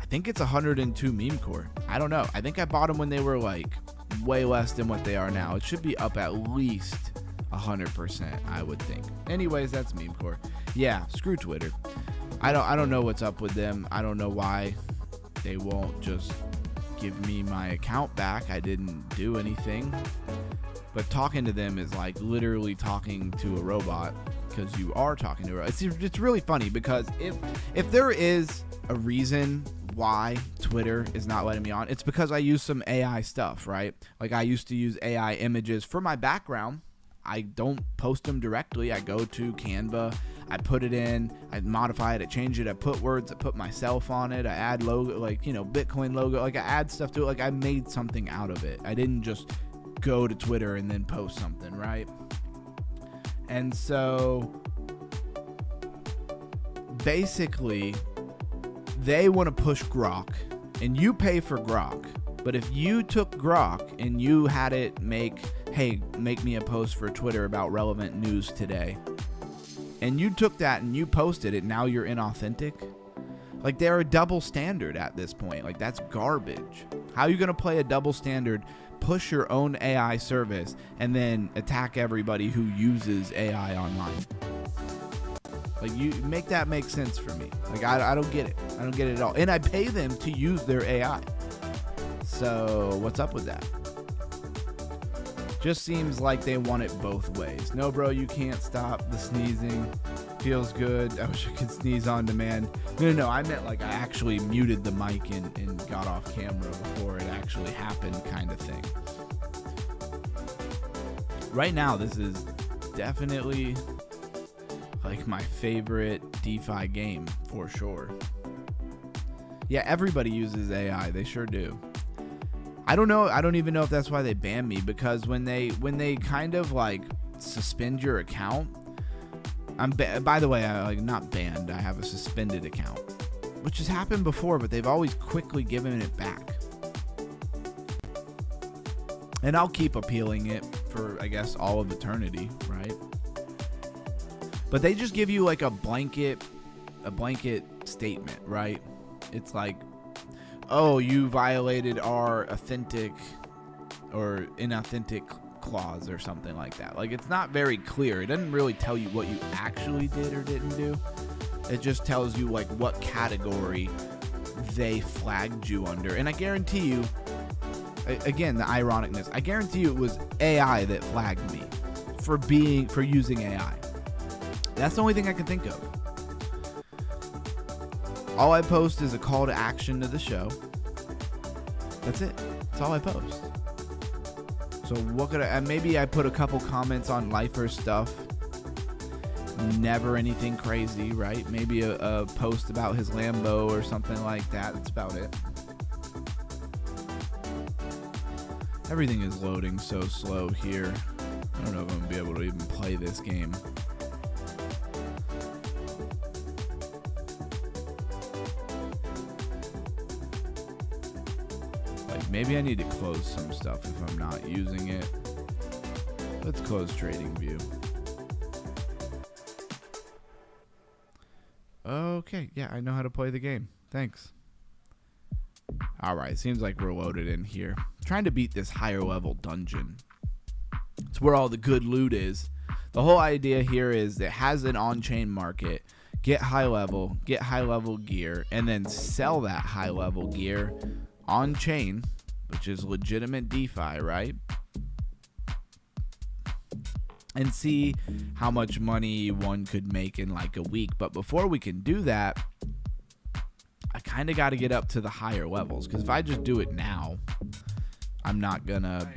[SPEAKER 1] I think it's 102 meme core. I don't know. I think I bought them when they were like way less than what they are now. It should be up at least 100%, I would think. Anyways, that's meme core. Yeah, screw Twitter. I don't know what's up with them. I don't know why they won't just give me my account back. I didn't do anything. But talking to them is like literally talking to a robot, because you are talking to a robot. It's really funny, because if there is a reason why Twitter is not letting me on, it's because I use some AI stuff, right? Like I used to use AI images for my background. I don't post them directly. I go to Canva, I put it in, I modify it, I change it, I put words, I put myself on it, I add logo, like, you know, Bitcoin logo, like I add stuff to it, like I made something out of it. I didn't just go to Twitter and then post something, right? And so basically they want to push Grok, and you pay for Grok. But if you took Grok and you had it make me a post for Twitter about relevant news today, and you took that and you posted it, now you're inauthentic. Like, they're a double standard at this point. Like, that's garbage. How are you going to play a double standard, push your own AI service, and then attack everybody who uses AI online? Like, you make that make sense for me. Like, I don't get it. I don't get it at all. And I pay them to use their AI. So what's up with that? Just seems like they want it both ways. No, bro, you can't stop the sneezing. Feels good. I wish I could sneeze on demand. No, I meant like I actually muted the mic and got off camera before it actually happened, kind of thing. Right now, this is definitely like my favorite DeFi game for sure. Yeah, everybody uses AI. They sure do. I don't know. I don't even know if that's why they banned me, because when they kind of like suspend your account, by the way, I like not banned. I have a suspended account, which has happened before, but they've always quickly given it back. And I'll keep appealing it for, I guess, all of eternity, right? But they just give you like a blanket statement, right? It's like, oh, you violated our authentic or inauthentic clause or something like that. Like, it's not very clear. It doesn't really tell you what you actually did or didn't do. It just tells you like what category they flagged you under. And I guarantee you, again, the ironicness, I guarantee you it was AI that flagged me for using AI. That's the only thing I can think of. All I post is a call to action to the show. That's it. That's all I post. So what could maybe I put a couple comments on lifer stuff. Never anything crazy, right? Maybe a post about his Lambo or something like that. That's about it. Everything is loading so slow here. I don't know if I'm going to be able to even play this game. Maybe I need to close some stuff if I'm not using it. Let's close Trading View. Okay, yeah, I know how to play the game. Thanks. Alright, seems like we're loaded in here. Trying to beat this higher level dungeon. It's where all the good loot is. The whole idea here is it has an on-chain market. Get high level gear, and then sell that high level gear on chain, which is legitimate DeFi, right? And see how much money one could make in like a week. But before we can do that, I kind of got to get up to the higher levels, because if I just do it now, I'm not gonna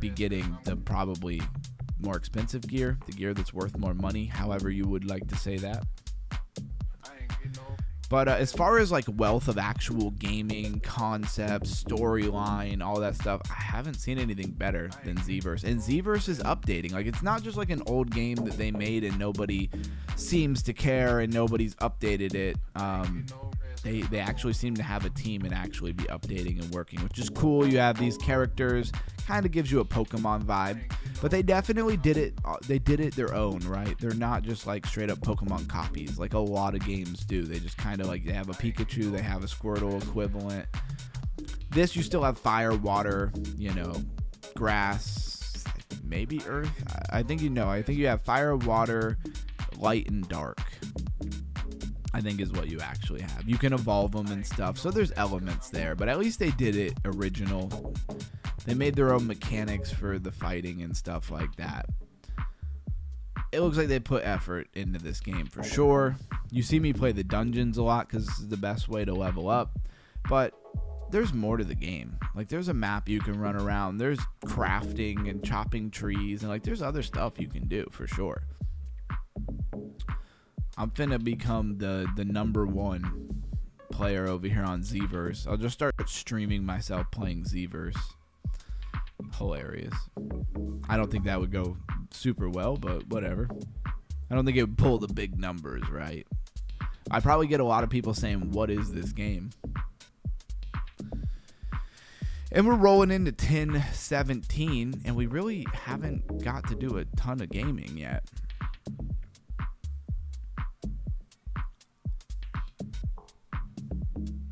[SPEAKER 1] be getting the probably more expensive gear, the gear that's worth more money, however you would like to say that. But as far as like wealth of actual gaming concepts, storyline, all that stuff, I haven't seen anything better than Zverse. And Zverse is updating. Like, it's not just like an old game that they made and nobody seems to care and nobody's updated it. They actually seem to have a team and actually be updating and working, which is cool. You have these characters, kind of gives you a Pokemon vibe, but they definitely did it. They did it their own, right? They're not just like straight up Pokemon copies like a lot of games do. They just kind of like, they have a Pikachu, they have a Squirtle equivalent. This, you still have fire, water, you know, grass, maybe earth. I think you have fire, water, light, and dark, I think is what you actually have. You can evolve them and stuff, so there's elements there, but at least they did it original. They made their own mechanics for the fighting and stuff like that. It looks like they put effort into this game for sure. You see me play the dungeons a lot because this is the best way to level up, but there's more to the game. Like, there's a map you can run around, there's crafting and chopping trees, and like there's other stuff you can do for sure. I'm finna become the number one player over here on Zverse. I'll just start streaming myself playing Zverse. Hilarious. I don't think that would go super well, but whatever. I don't think it would pull the big numbers, right? I probably get a lot of people saying, what is this game? And we're rolling into 10-17, and we really haven't got to do a ton of gaming yet.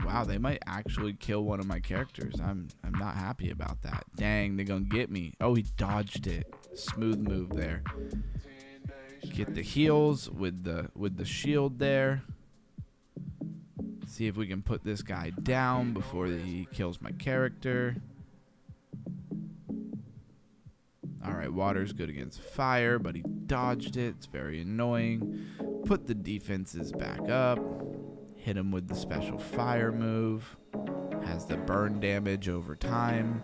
[SPEAKER 1] Wow, they might actually kill one of my characters. I'm not happy about that. Dang, they're gonna get me. Oh, he dodged it. Smooth move there. Get the heals with the shield there. See if we can put this guy down before he kills my character. Alright, water's good against fire, but he dodged it. It's very annoying. Put the defenses back up. Hit him with the special fire move. Has the burn damage over time.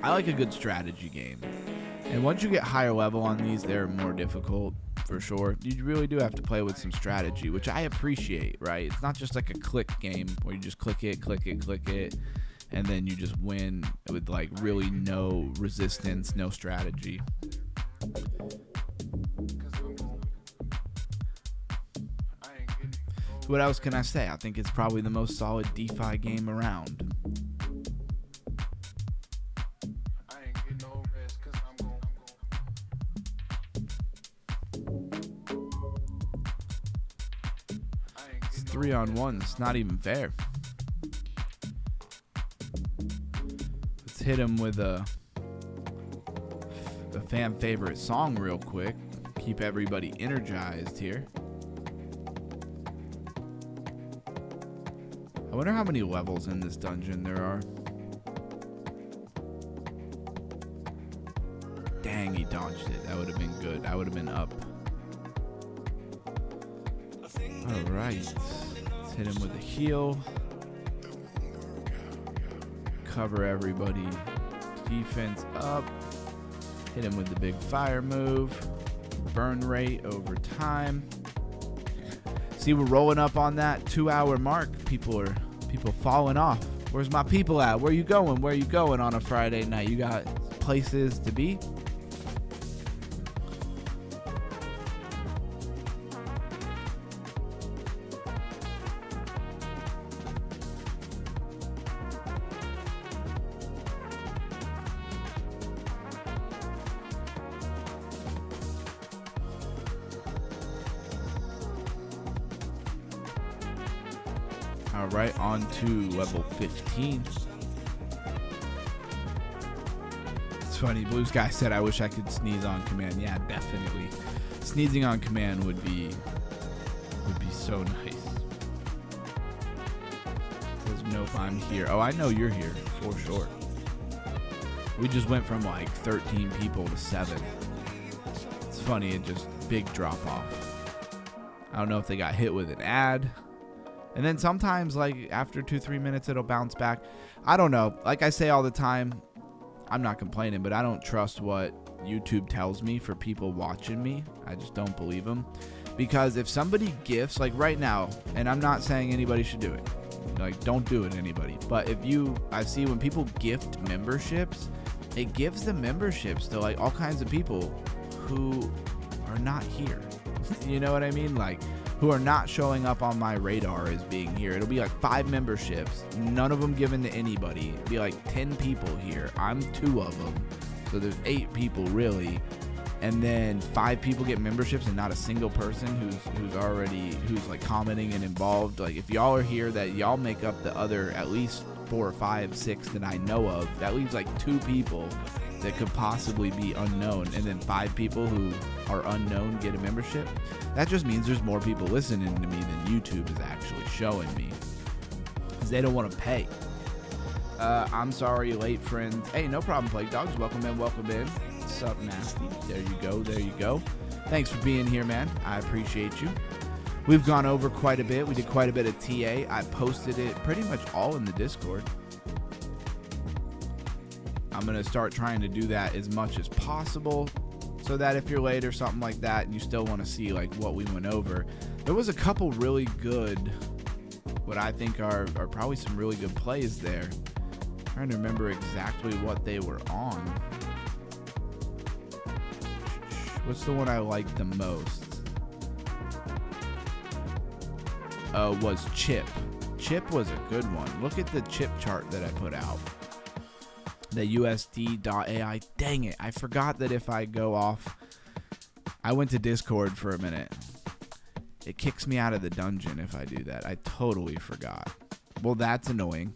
[SPEAKER 1] I like a good strategy game. And once you get higher level on these, they're more difficult for sure. You really do have to play with some strategy, which I appreciate, right? It's not just like a click game where you just click it, and then you just win with like really no resistance, no strategy. What else can I say? I think it's probably the most solid DeFi game around. It's 3-on-1. It's not even fair. Let's hit him with a fan favorite song real quick. Keep everybody energized here. I wonder how many levels in this dungeon there are. Dang, he dodged it. That would have been good. I would have been up. Alright. Let's hit him with a heal. Cover everybody. Defense up. Hit him with the big fire move. Burn rate over time. See, we're rolling up on that 2-hour mark. People falling off. Where's my people at? Where you going? Where you going on a Friday night? You got places to be? All right, on to level 15. It's funny. Blue Sky said, I wish I could sneeze on command. Yeah, definitely. Sneezing on command would be so nice. Says, nope, I'm here. Oh, I know you're here, for sure. We just went from like 13 people to 7. It's funny, it just big drop off. I don't know if they got hit with an ad. And then sometimes, like, after 2-3 minutes, it'll bounce back. I don't know. Like I say all the time, I'm not complaining, but I don't trust what YouTube tells me for people watching me. I just don't believe them. Because if somebody gifts, like right now, and I'm not saying anybody should do it. Like, don't do it, anybody. But I see when people gift memberships, it gives the memberships to, like, all kinds of people who are not here. You know what I mean? Like, who are not showing up on my radar as being here. It'll be like 5 memberships, none of them given to anybody. It'll be like 10 people here. I'm 2 of them. So there's 8 people really. And then 5 people get memberships and not a single person who's like commenting and involved. Like, if y'all are here, that y'all make up the other at least 4 or 5, 6 that I know of. That leaves like 2 people that could possibly be unknown, and then 5 people who are unknown get a membership. That just means there's more people listening to me than YouTube is actually showing me, because they don't want to pay. I'm sorry, late friends. Hey, no problem, Plague Dogs. Welcome in, welcome in. What's up, Nasty? There you go, there you go. Thanks for being here, man. I appreciate you. We've gone over quite a bit. We did quite a bit of TA. I posted it pretty much all in the Discord. I'm going to start trying to do that as much as possible, so that if you're late or something like that and you still want to see like what we went over. There was a couple really good, what I think are probably some really good plays there. I'm trying to remember exactly what they were on. What's the one I liked the most? Was Chip. Chip was a good one. Look at the Chip chart that I put out. The USD.ai. Dang it. I forgot that if I go off, I went to Discord for a minute. It kicks me out of the dungeon if I do that. I totally forgot. Well, that's annoying.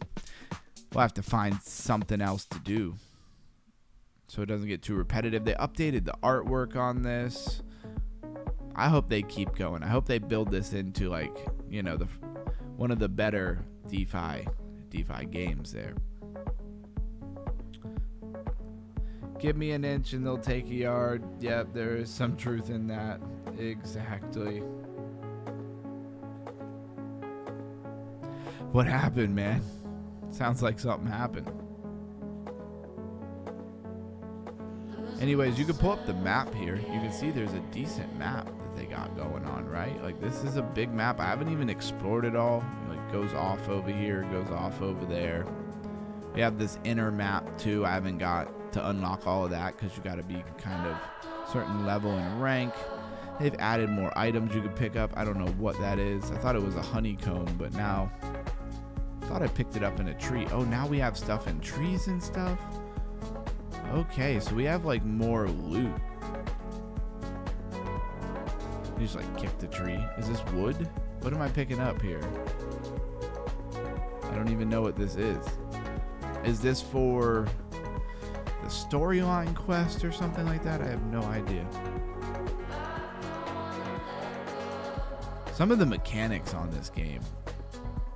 [SPEAKER 1] We'll have to find something else to do so it doesn't get too repetitive. They updated the artwork on this. I hope they keep going. I hope they build this into, like, you know, one of the better DeFi games there. Give me an inch and they'll take a yard. Yep, there is some truth in that. Exactly. What happened, man? Sounds like something happened. Anyways, you can pull up the map here. You can see there's a decent map that they got going on, right? Like, this is a big map. I haven't even explored it all. It, like, goes off over here, goes off over there. We have this inner map too. I haven't got to unlock all of that because you got to be kind of certain level and rank. They've added more items you could pick up. I don't know what that is. I thought it was a honeycomb, but now I thought I picked it up in a tree. Oh, now we have stuff in trees and stuff. Okay, so we have like more loot. You just like kick the tree. Is this wood? What am I picking up here? I don't even know what this is. Is this for the storyline quest or something like that? I have no idea. Some of the mechanics on this game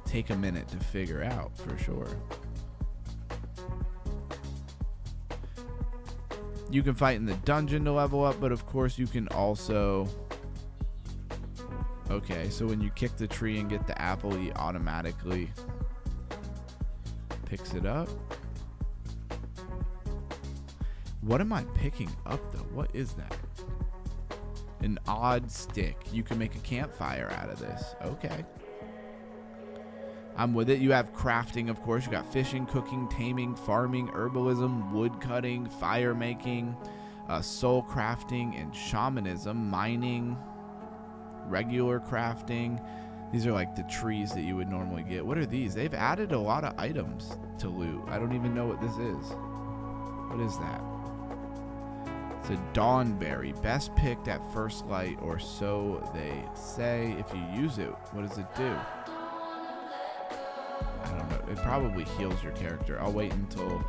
[SPEAKER 1] take a minute to figure out, for sure. You can fight in the dungeon to level up, but of course you can also... Okay, so when you kick the tree and get the apple, he automatically picks it up. What am I picking up though? What is that? An odd stick. You can make a campfire out of this. Okay. I'm with it. You have crafting, of course. You got fishing, cooking, taming, farming, herbalism, wood cutting, fire making, soul crafting, and shamanism, mining, regular crafting. These are like the trees that you would normally get. What are these? They've added a lot of items to loot. I don't even know what this is. What is that? It's a dawnberry. Best picked at first light, or so they say. If you use it, what does it do? I don't know. It probably heals your character. I'll wait until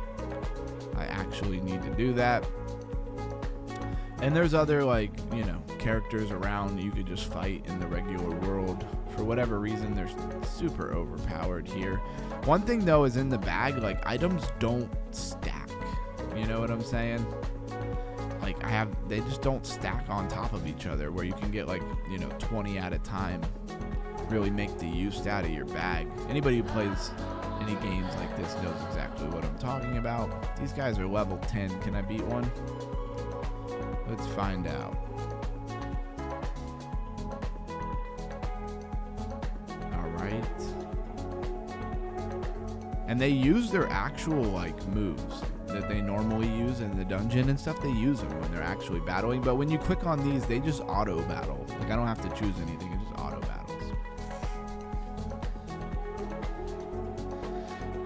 [SPEAKER 1] I actually need to do that. And there's other, like, you know, characters around you could just fight in the regular world. For whatever reason, they're super overpowered here. One thing, though, is in the bag, like, items don't stack. You know what I'm saying? Like, they just don't stack on top of each other, where you can get, like, you know, 20 at a time. Really make the use out of your bag. Anybody who plays any games like this knows exactly what I'm talking about. These guys are level 10. Can I beat one? Let's find out. Alright. And they use their actual, like, moves that they normally use in the dungeon and stuff. They use them when they're actually battling. But when you click on these, they just auto battle. Like, I don't have to choose anything. It just auto battles.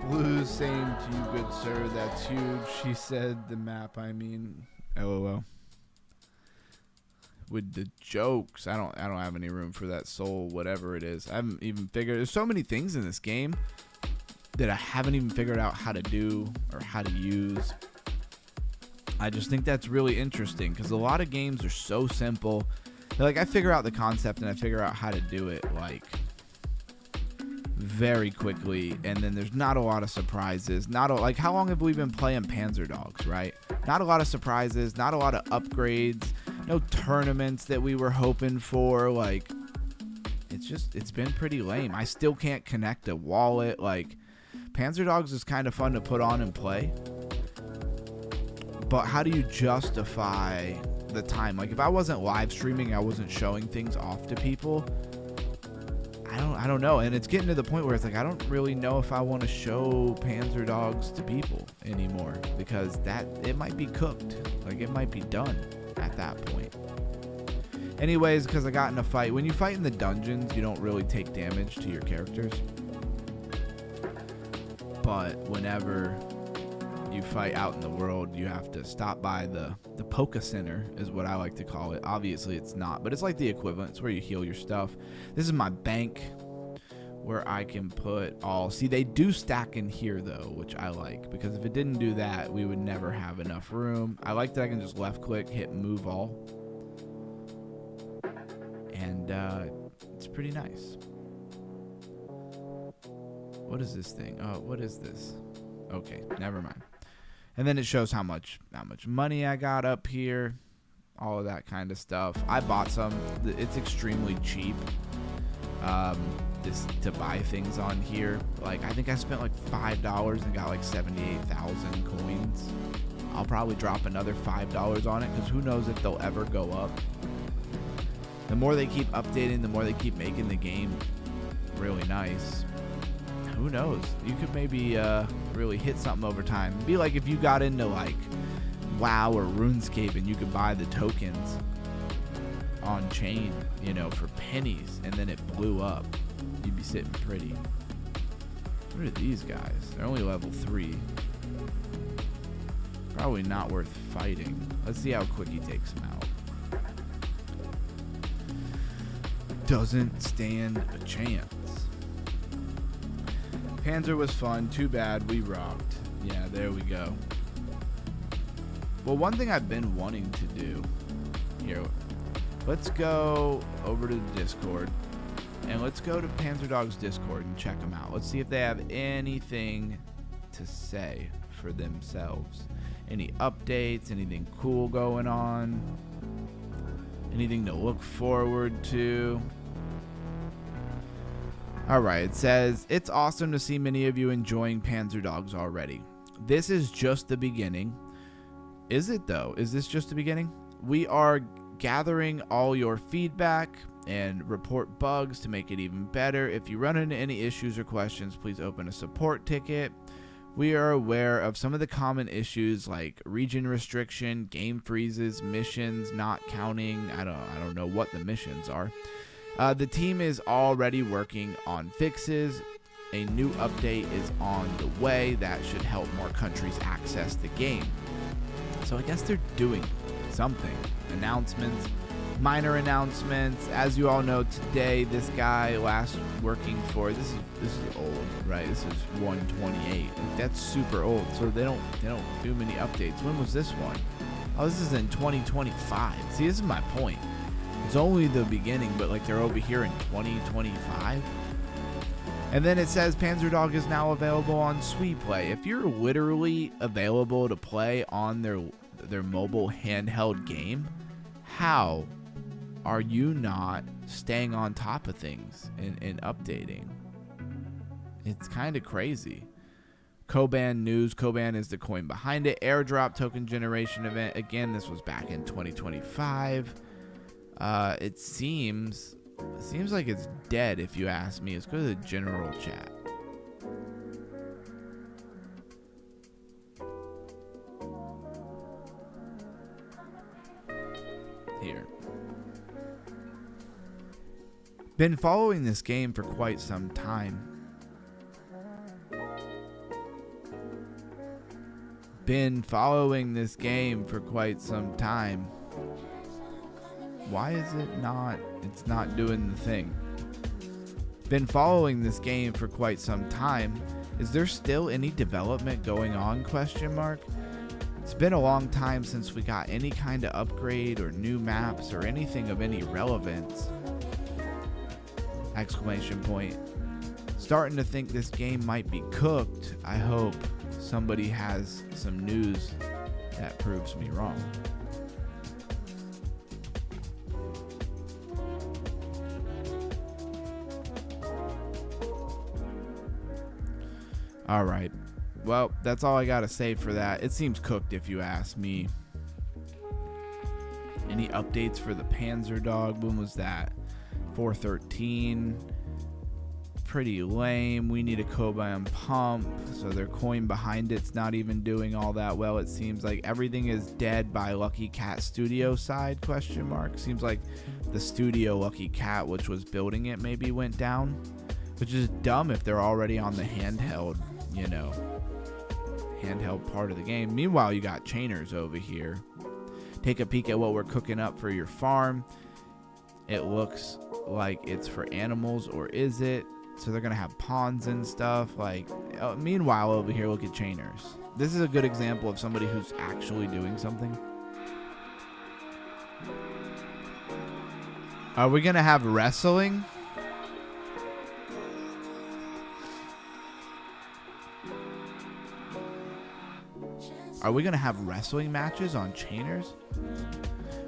[SPEAKER 1] Blue, same to you, good sir. That's huge. She said the map, I mean. LOL. With the jokes, I don't have any room for that soul, whatever it is. I haven't even figured. There's so many things in this game that I haven't even figured out how to do or how to use. I just think that's really interesting because a lot of games are so simple. Like, I figure out the concept and I figure out how to do it, like, very quickly, and then there's not a lot of surprises. Like, how long have we been playing Panzer Dogs, right? Not a lot of surprises, not a lot of upgrades, no tournaments that we were hoping for. Like, it's been pretty lame. I still can't connect a wallet. Like, Panzer Dogs is kind of fun to put on and play, but how do you justify the time? Like, if I wasn't live streaming, I wasn't showing things off to people, I don't know. And it's getting to the point where it's like, I don't really know if I want to show Panzer Dogs to people anymore, because it might be cooked. Like, it might be done at that point. Anyways, because I got in a fight. When you fight in the dungeons, you don't really take damage to your characters. But whenever you fight out in the world, you have to stop by the Poke Center, is what I like to call it. Obviously, it's not, but it's like the equivalent. It's where you heal your stuff. This is my bank, where I can put all. See, they do stack in here, though, which I like, because if it didn't do that, we would never have enough room. I like that I can just left-click, hit Move All, and it's pretty nice. What is this thing? Oh, what is this? Okay, never mind. And then it shows how much money I got up here, all of that kind of stuff. I bought some. It's extremely cheap to buy things on here. Like, I think I spent like $5 and got like 78,000 coins. I'll probably drop another $5 on it, because who knows if they'll ever go up. The more they keep updating, the more they keep making the game really nice. Who knows? You could maybe really hit something over time. It'd be like if you got into, like, WoW or RuneScape and you could buy the tokens on chain, you know, for pennies, and then it blew up. You'd be sitting pretty. What are these guys? They're only level 3. Probably not worth fighting. Let's see how quick he takes them out. Doesn't stand a chance. Panzer was fun. Too bad we rocked. Yeah, there we go. Well, one thing I've been wanting to do here, let's go over to the Discord, and let's go to Panzer Dog's Discord and check them out. Let's see if they have anything to say for themselves. Any updates, anything cool going on, anything to look forward to. Alright, it says, it's awesome to see many of you enjoying Panzer Dogs already. This is just the beginning. Is it though? Is this just the beginning? We are gathering all your feedback and report bugs to make it even better. If you run into any issues or questions, please open a support ticket. We are aware of some of the common issues like region restriction, game freezes, missions not counting. I don't know what the missions are. The team is already working on fixes. A new update is on the way that should help more countries access the game. So I guess they're doing something. Announcements. Minor announcements. As you all know, today this guy last working for this is old, right? This is 128. That's super old. So they don't do many updates. When was this one? Oh, this is in 2025. See, this is my point. It's only the beginning, but like they're over here in 2025. And then it says PanzerDog is now available on SweePlay. If you're literally available to play on their mobile handheld game, how are you not staying on top of things and updating? It's kind of crazy. Koban news. Koban is the coin behind it. Airdrop token generation event. Again, this was back in 2025. It seems like it's dead, if you ask me. Let's go to the general chat. Here. Been following this game for quite some time. Why is it not? It's not doing the thing. Been following this game for quite some time. Is there still any development going on? Question mark. It's been a long time since we got any kind of upgrade or new maps or anything of any relevance. Exclamation point. Starting to think this game might be cooked. I hope somebody has some news that proves me wrong. All right. Well, that's all I got to say for that. It seems cooked if you ask me. Any updates for the PanzerDog? When was that? 413. Pretty lame. We need a Koban pump. So their coin behind it's not even doing all that well. It seems like everything is dead by Lucky Cat Studio side, question mark. Seems like the studio Lucky Cat, which was building it, maybe went down. Which is dumb if they're already on the handheld, handheld part of the game. Meanwhile, you got Chainers over here. Take a peek at what we're cooking up for your farm. It looks like it's for animals, or is it? So they're going to have ponds and stuff. Meanwhile, over here, look at Chainers. This is a good example of somebody who's actually doing something. Are we going to have wrestling? Are we going to have wrestling matches on Chainers?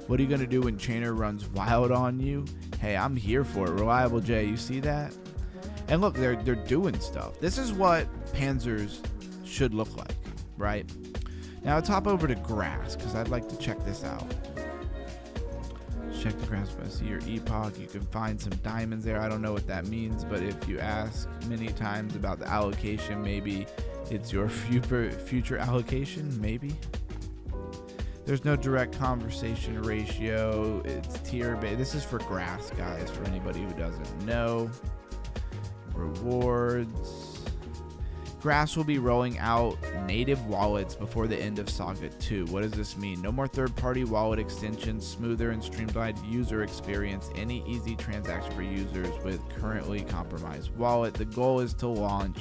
[SPEAKER 1] What are you going to do when Chainer runs wild on you? Hey, I'm here for it. Reliable J, you see that? And look, they're doing stuff. This is what Panzers should look like, right? Now let's hop over to grass, because I'd like to check this out. Check the grass. I see your epoch. You can find some diamonds there. I don't know what that means, but if you ask many times about the allocation, maybe it's your future allocation, maybe. There's no direct conversation ratio. It's tier based. This is for grass, guys, for anybody who doesn't know. Rewards. Grass will be rolling out native wallets before the end of Saga 2. What does this mean? No more third-party wallet extensions, smoother and streamlined user experience, any easy transaction for users with currently compromised wallet. The goal is to launch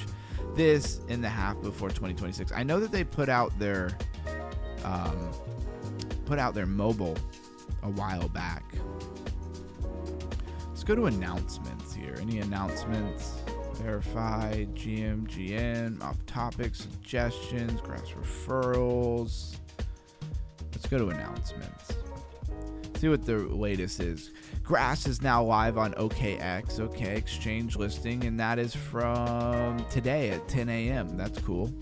[SPEAKER 1] this in the half before 2026. I know that they put out their mobile a while back. Let's go to announcements here. Any announcements? Verify, GMGN, off-topic suggestions, grass referrals. Let's go to announcements. See what the latest is. Grass is now live on OKX, OK exchange listing, and that is from today at 10 a.m. That's cool.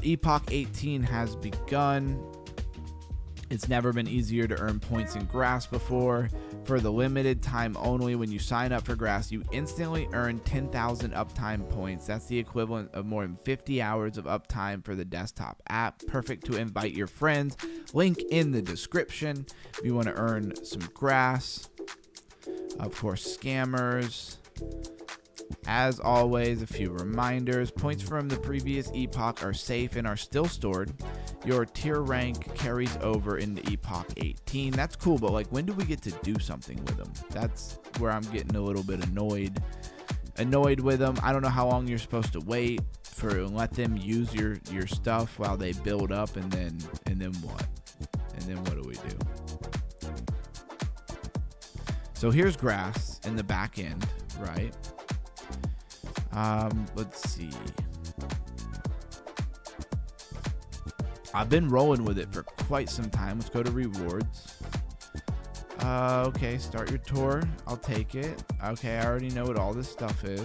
[SPEAKER 1] Epoch 18 has begun. It's never been easier to earn points in grass before. For the limited time only, when you sign up for grass, you instantly earn 10,000 uptime points. That's the equivalent of more than 50 hours of uptime for the desktop app. Perfect to invite your friends. Link in the description if you want to earn some grass. Of course, scammers. As always, a few reminders. Points from the previous epoch are safe and are still stored. Your tier rank carries over into Epoch 18. That's cool, but like, when do we get to do something with them? That's where I'm getting a little bit annoyed with them. I don't know how long you're supposed to wait for let them use your stuff while they build up, and then what? And then what do we do? So here's grass in the back end, right? Let's see. I've been rolling with it for quite some time. Let's go to rewards. Okay, start your tour. I'll take it. Okay, I already know what all this stuff is.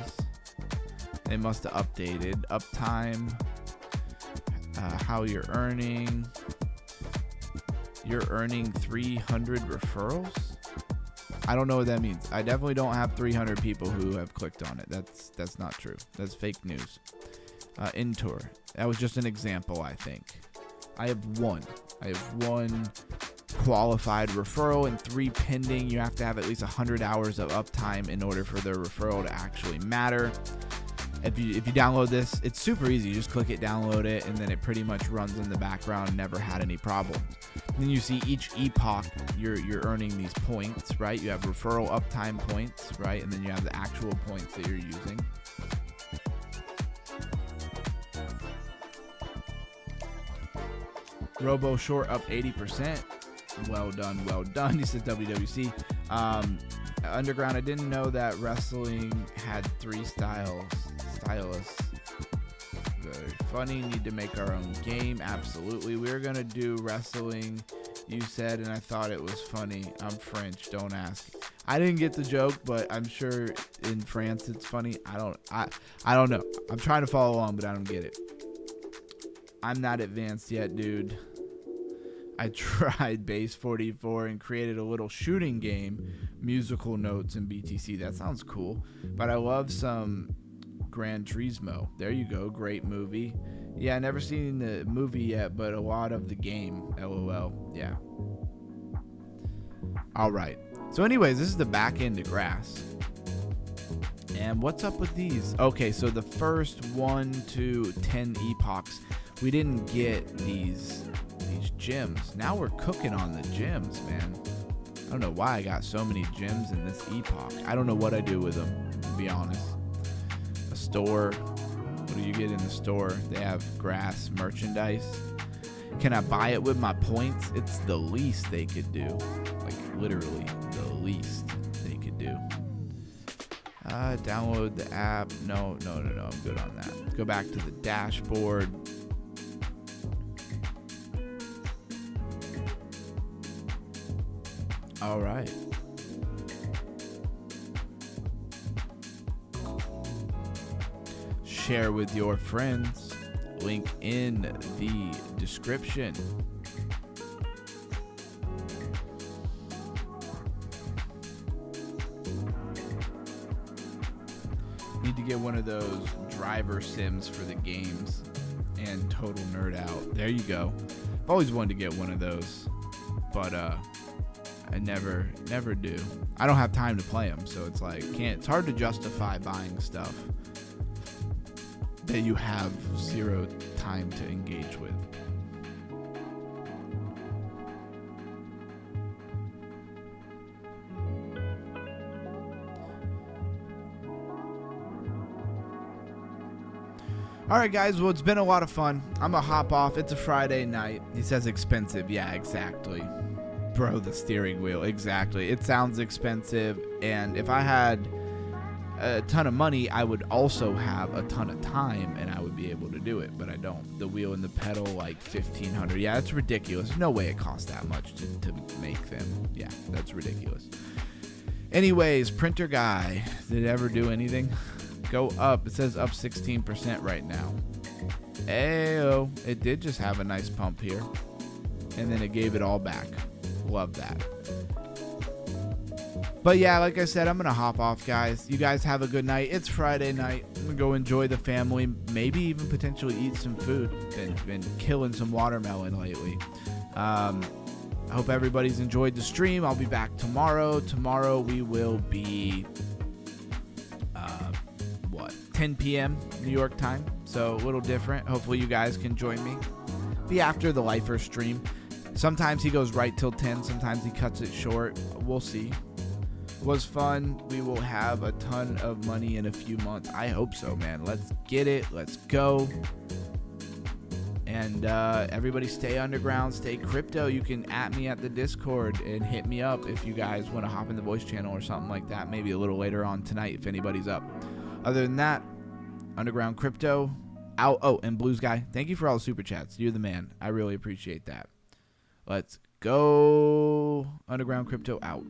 [SPEAKER 1] They must have updated. Uptime. How you're earning. You're earning 300 referrals? I don't know what that means. I definitely don't have 300 people who have clicked on it. That's not true. That's fake news. In tour. That was just an example, I think. I have one qualified referral and 3 pending. You have to have at least 100 hours of uptime in order for the referral to actually matter. If you download this, it's super easy. You just click it, download it, and then it pretty much runs in the background. Never had any problems. Then you see each epoch, you're earning these points, right? You have referral uptime points, right? And then you have the actual points that you're using. Robo Short up 80%. Well done, well done. He said WWC. Underground, I didn't know that wrestling had 3 stylists. Very funny. Need to make our own game. Absolutely. We're going to do wrestling, you said, and I thought it was funny. I'm French. Don't ask. I didn't get the joke, but I'm sure in France it's funny. I don't know. I'm trying to follow along, but I don't get it. I'm not advanced yet, dude. I tried Base 44 and created a little shooting game, musical notes in BTC. That sounds cool. But I love some Gran Turismo. There you go. Great movie. Yeah, I never seen the movie yet, but a lot of the game. LOL. Yeah. All right. So anyways, this is the back end of grass. And what's up with these? Okay, so the first 1 to 10 epochs, we didn't get these gems. Now we're cooking on the gems, man. I don't know why I got so many gems in this epoch. I don't know what I do with them, to be honest. A store. What do you get in the store? They have grass merchandise. Can I buy it with my points? It's the least they could do. Like, literally, the least they could do. Download the app. No. I'm good on that. Go back to the dashboard. All right. Share with your friends. Link in the description. Need to get one of those driver sims for the games and total nerd out. There you go. I've always wanted to get one of those, but I never do. I don't have time to play them, so it's like it's hard to justify buying stuff that you have 0 time to engage with. All right, guys. Well, it's been a lot of fun. I'm gonna hop off. It's a Friday night. He says expensive. Yeah, exactly. Bro, the steering wheel. Exactly. It sounds expensive. And if I had a ton of money, I would also have a ton of time and I would be able to do it. But I don't. The wheel and the pedal, like $1,500. Yeah, that's ridiculous. No way it costs that much to make them. Yeah, that's ridiculous. Anyways, printer guy. Did it ever do anything? Go up. It says up 16% right now. Ayo. It did just have a nice pump here. And then it gave it all back. Love that. But yeah, like I said, I'm going to hop off, guys. You guys have a good night. It's Friday night. I'm going to go enjoy the family. Maybe even potentially eat some food. Been killing some watermelon lately. I hope everybody's enjoyed the stream. I'll be back tomorrow. Tomorrow we will be 10 p.m. New York time. So a little different. Hopefully you guys can join me. the After the Lifer stream. Sometimes he goes right till 10. Sometimes he cuts it short. We'll see. Was fun. We will have a ton of money in a few months. I hope so, man. Let's get it. Let's go. And everybody stay underground, stay crypto. You can at me at the Discord and hit me up if you guys want to hop in the voice channel or something like that. Maybe a little later on tonight if anybody's up. Other than that, underground crypto out. Oh, and Blues Guy, thank you for all the super chats. You're the man. I really appreciate that. Let's go. Underground crypto out.